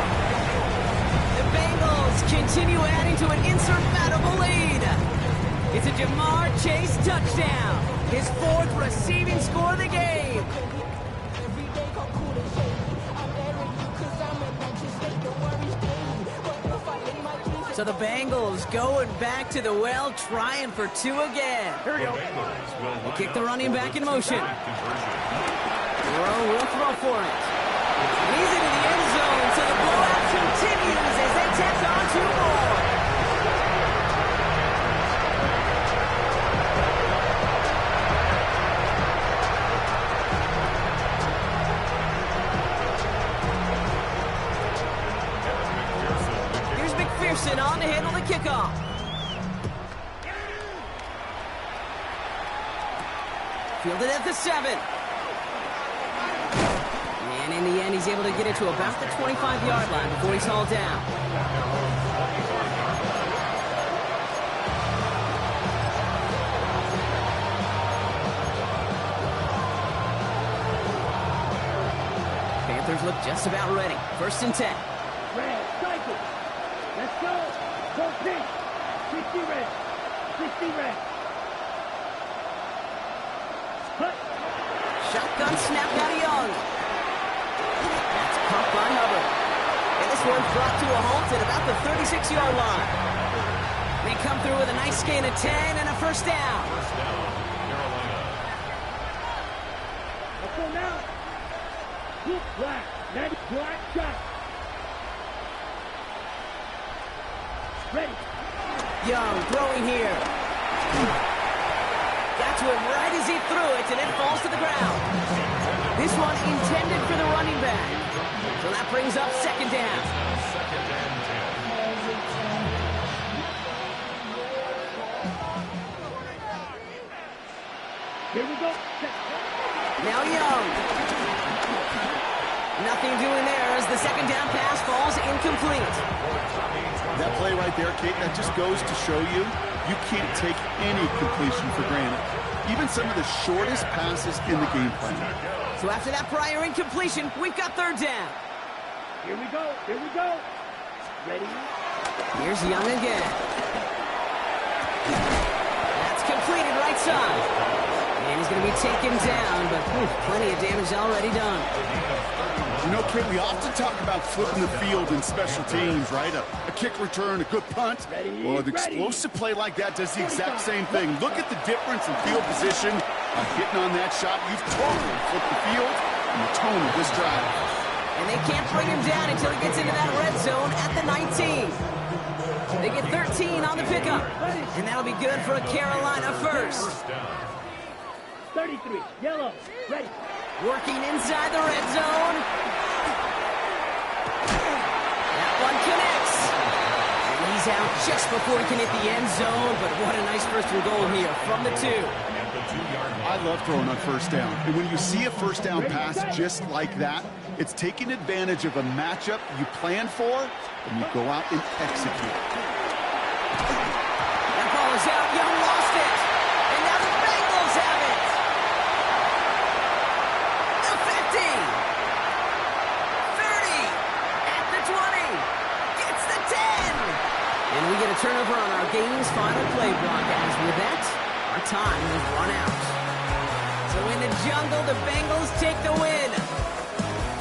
The Bengals continue adding to an insurmountable lead. It's a Jamar Chase touchdown. His 4th receiving score of the game. So the Bengals going back to the well, trying for 2 again. Here we go. They kick the running back in motion. Burrow will throw for it. He's into the end zone, so the blowout continues as they tack on 2 more. On to handle the kickoff. Fielded at the 7. And in the end, he's able to get it to about the 25-yard line before he's hauled down. Panthers look just about ready. 1st and 10. Red, cycle. Let's go. Go pitch. 60 red. 60 red. Cut. Shotgun snap out of Young. That's caught by Hubbard. And this one's brought to a halt at about the 36-yard line. They come through with a nice gain of 10 and a 1st down. First down, Carolina. Let's go now. Good black. Next black shot. Ready. Young throwing here. Got to him right as he threw it, and it falls to the ground. This one intended for the running back. So that brings up 2nd down. 2nd and 10. Here we go. Now Young. Nothing doing there as the 2nd down pass falls incomplete. That play right there, Kate, that just goes to show you, you can't take any completion for granted. Even some of the shortest passes in the game plan. So after that prior incompletion, we've got 3rd down. Here we go. Here we go. Ready. Here's Young again. That's completed right side. And he's going to be taken down, but plenty of damage already done. You know, Kate, we often talk about flipping the field in special teams, right? A kick return, a good punt. Well, an explosive play like that does the exact same thing. Look at the difference in field position. Hitting on that shot, you've totally flipped the field and the tone of this drive. And they can't bring him down until he gets into that red zone at the 19. They get 13 on the pickup. And that'll be good for a Carolina 1st. 33. Yellow. Ready. Working inside the red zone. That one connects. And he's out just before he can hit the end zone, but what a nice 1st and goal here from the 2. I love throwing on 1st down. And when you see a 1st down pass just like that, it's taking advantage of a matchup you planned for, and you go out and execute. That ball is out. Young lost it. And now the Bengals have it. The 50. 30. At the 20. Gets the 10. And we get a turnover on our game's final play block. As with that, our time has run out. So in the jungle, the Bengals take the win.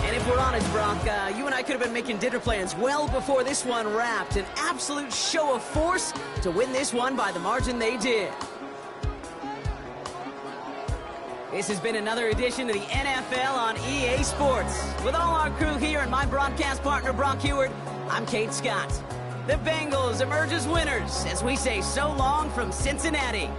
And if we're honest, Brock, you and I could have been making dinner plans well before this one wrapped. An absolute show of force to win this one by the margin they did. This has been another edition of the NFL on EA Sports. With all our crew here and my broadcast partner, Brock Heward, I'm Kate Scott. The Bengals emerge as winners as we say so long from Cincinnati.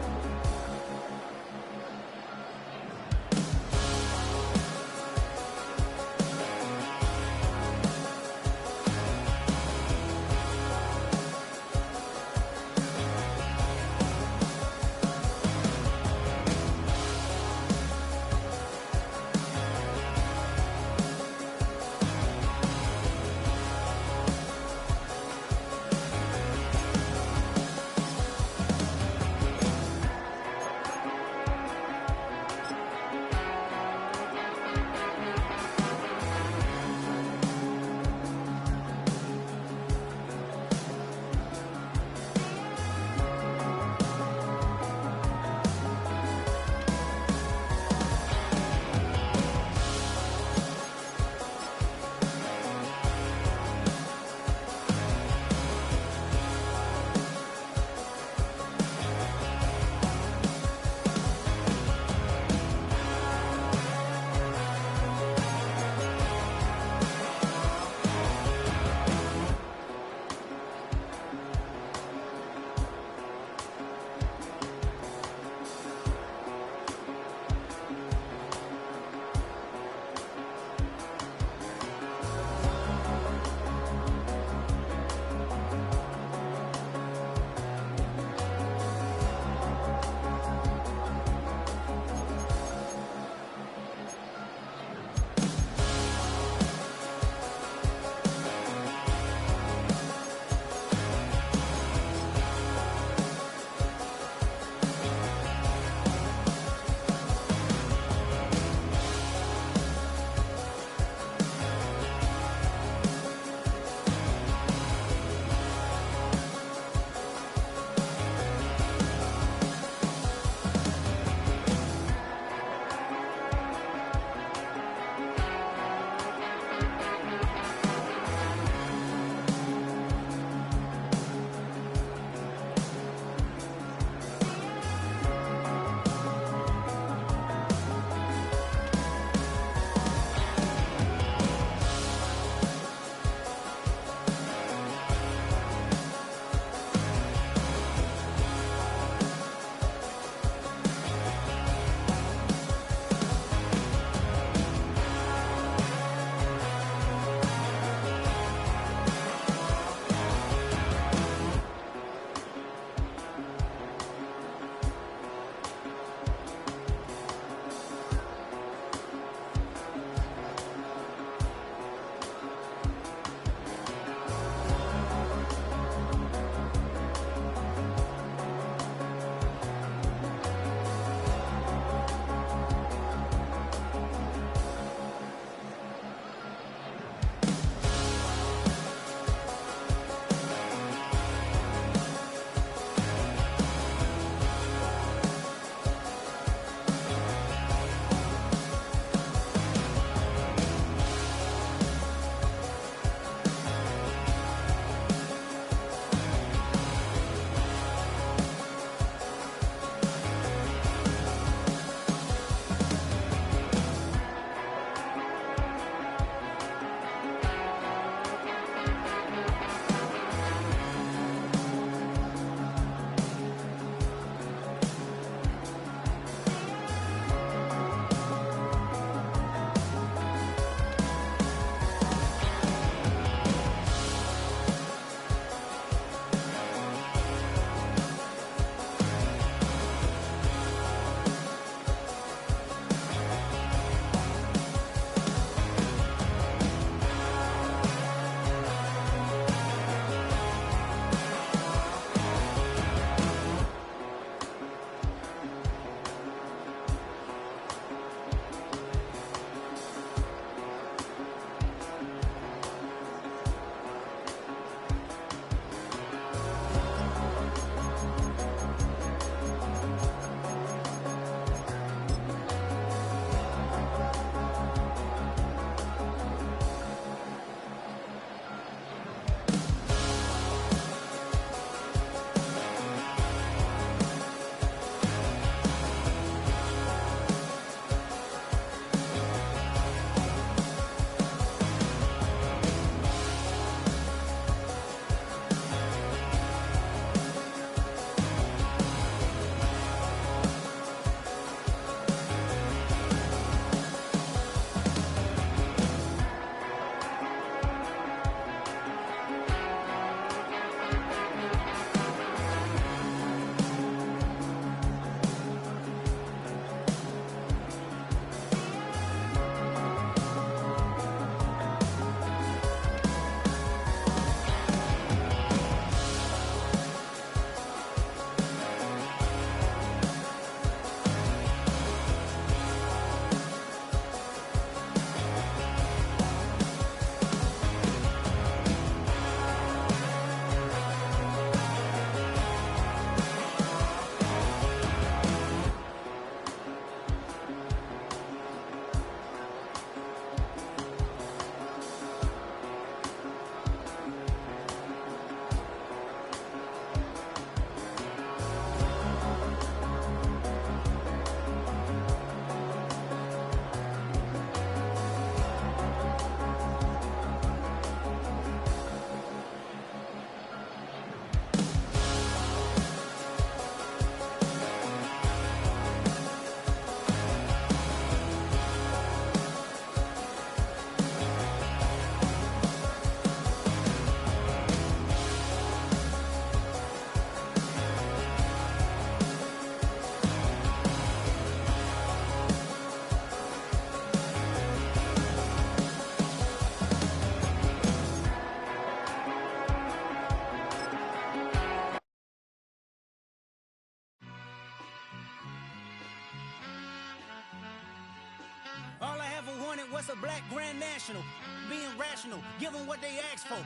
Anointed, what's a black grand national? Being rational, give them what they ask for.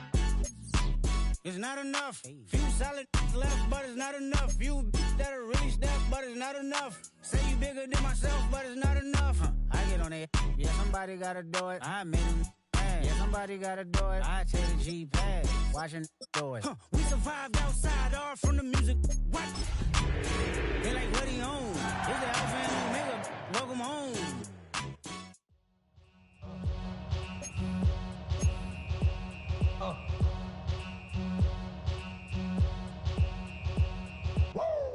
It's not enough. Few solid left, but it's not enough. Few that'll really step, but it's not enough. Say you bigger than myself, but it's not enough. I get on it. Yeah, somebody gotta do it. I made them. Yeah, somebody gotta do it. I take the G-pad, watching do it. We survived outside, all from the music. What? They like, what he on? It's the Alpha and Omega. Welcome home.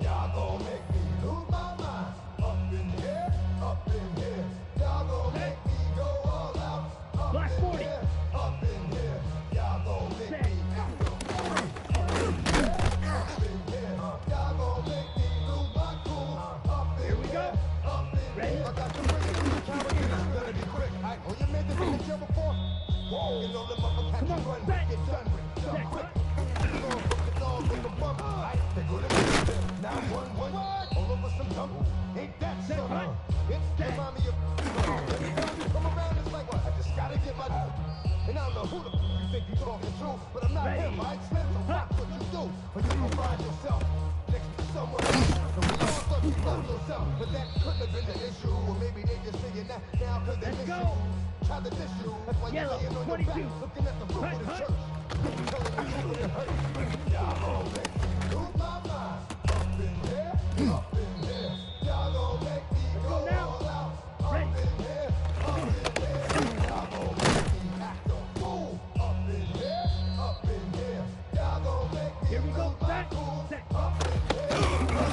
Y'all gon' make me lose my mind. Up in here, up in here. Y'all gon' make me go all out. Up Black in 40. here, up in here. Y'all gon' make me act up in here, up in here. Y'all gon' make me lose my cool. Up in Here we go. up in Ready? here. I got the ring to the camera, it's gonna be quick. Oh, you made this in the show before? Whoa, you know the motherfucker catch you run, set. get done with, done Set. quick. The dog with the bump. They go to the 911. All over some dump. Ain't that something? It's the mommy of every time you come around, it's like, what? I just gotta get my and I don't know who the you think you talking to, but I'm not Ready. him. I explain so that's what you do. But you gon' find yourself next to someone else. So we all thought you loved yourself, but that couldn't have been the issue. Or maybe they just figuring that now cause they Let's miss go. you. Try to diss you. That's why you're Yellow, laying on 22. your back, looking at the roof of the church. Telling the truth and it hurts. Y'all gon' make me lose my mind. Up in here, up in here. Y'all gon' make me go all out. Up Ready. in here, up in here. Y'all gon' make me act a fool. Up in here, up in here. Y'all gon' make me Here we go. lose my Set. cool. Set. Up in here.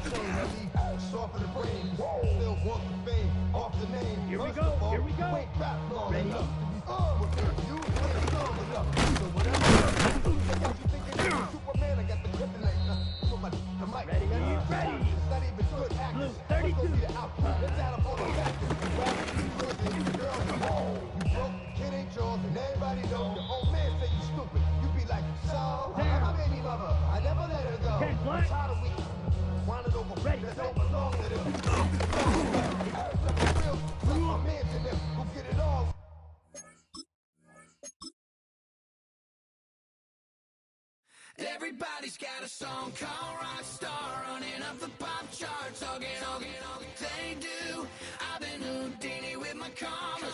Saying that he soft for the brain. Still want the fame off the name. Here we First go, of all, here we go. you ain't rap long Ready. enough to be with me. You ain't strong enough. So whatever I got you thinking you're Superman, I got the kryptonite. Put my the mic. Ready, ready. It's not even good acting. Blue, Let's 32. go be the outfit. Let's add up all the factors. Girl, you broke, the kid ain't yours, and everybody knows your old man say you stupid. You be like, so, I'm my baby mother. I never let her go. 10 black. I'm tired of we wanted over Ready. that don't belong to them. Real, my man to them who get it all. Everybody's got a song called Rockstar, running up the pop charts, all they do. I've been Houdini with my commas,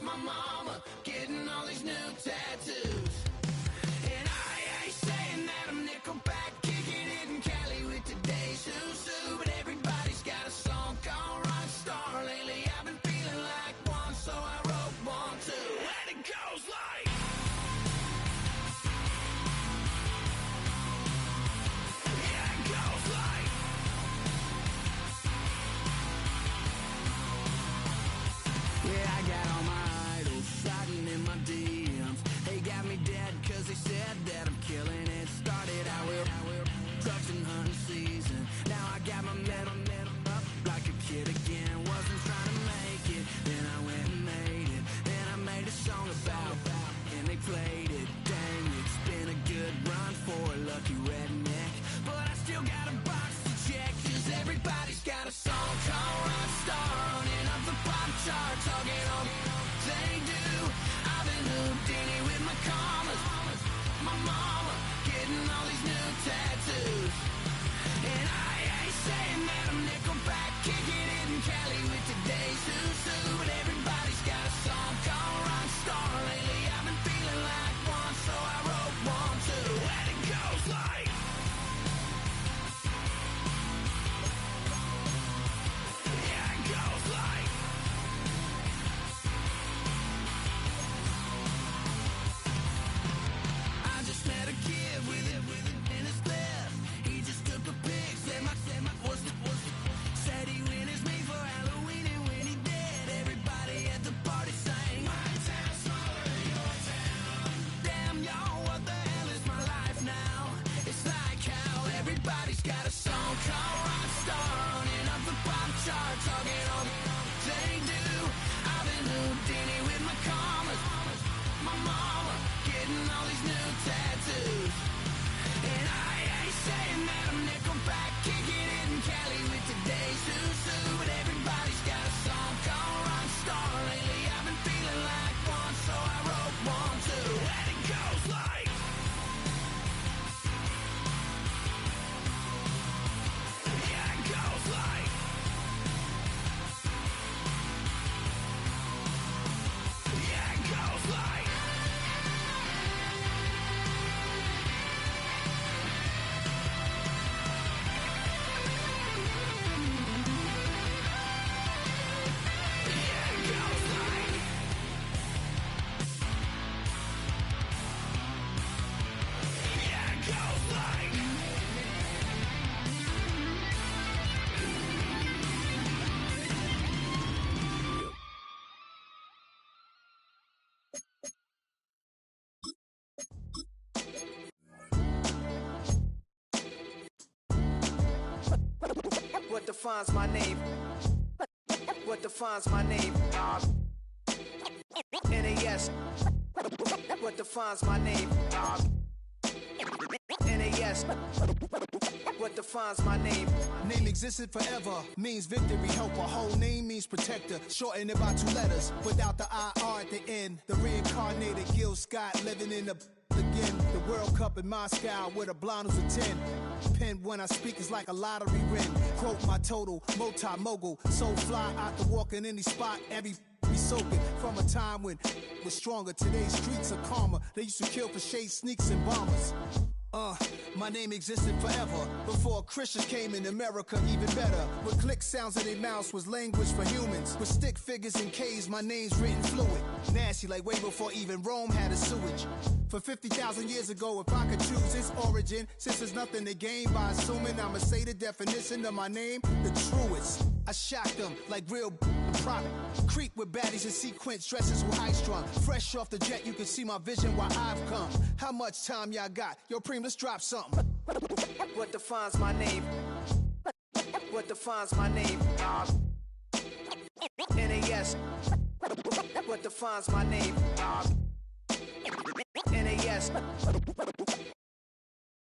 my mama getting all these new tattoos. And I ain't saying that I'm Nickelback, kicking it in Cali with today's who's who, but everybody's got a song called Rockstar. Lately I've been feeling like one, so I wrote one too. And it goes like, yeah, it goes like, yeah, I got all my idols sliding in my DMs. They got me dead cause they said that I'm killing it. Started out with drugs and hunting season. Now I got my metal up like a kid again. Wasn't trying to make it, then I went and made it. Then I made a song about and they played it. Dang, it's been a good run for a lucky redneck, but I still got a box to check. Cause everybody's got a song called Rockstar, running up the pop charts, all they do. I've been Houdini with my commas, my mama getting all these new tattoos. And I ain't saying that I'm Nickelback, kicking it in Cali with today's who's who, but everybody's got a song called Rockstar. Lately I've been feeling like one, so I wrote one too. And it goes like, yeah, it goes like, I just met a kid with it in his left. He just took a pic, said my said he witnessed me for Halloween, and when he did, everybody at the party sang, my town smaller than your town. Damn, y'all, what the hell is my life now? It's like how everybody's got a song called Rockstar, running up the pop charts, all they do. I've been Houdini with my commas, my mama getting all these new tattoos. And I ain't saying that I'm Nickelback, kicking it in Cali with today's who's who, but everybody's got a song called Rockstar. What defines my name? What defines my name? NAS. What defines my name? NAS. What defines my name? Name existed forever, means victory, helper. Whole name means protector, shorten it by 2 letters, without the IR at the end. The reincarnated Gil Scott living in the again. The World Cup in Moscow with a blind who's a 10. Pen when I speak is like a lottery win. Quote my total, multi-mogul. So fly out to walk in any spot, every be soaking from a time when was stronger. Today's streets are calmer. They used to kill for shade sneaks and bombers. My name existed forever before Christians came in America, even better. With click sounds in their mouths was language for humans. With stick figures and K's, my name's written fluid. Nasty like way before even Rome had a sewage. For 50,000 years ago, if I could choose its origin, since there's nothing to gain by assuming I'ma say the definition of my name, the truest. I shocked them like real prop. Creep with baddies in sequence, dresses with high strung. Fresh off the jet, you can see my vision why I've come. How much time y'all got? Yo, Preem, let's drop something. What defines my name? What defines my name? NAS. What defines my name? NAS.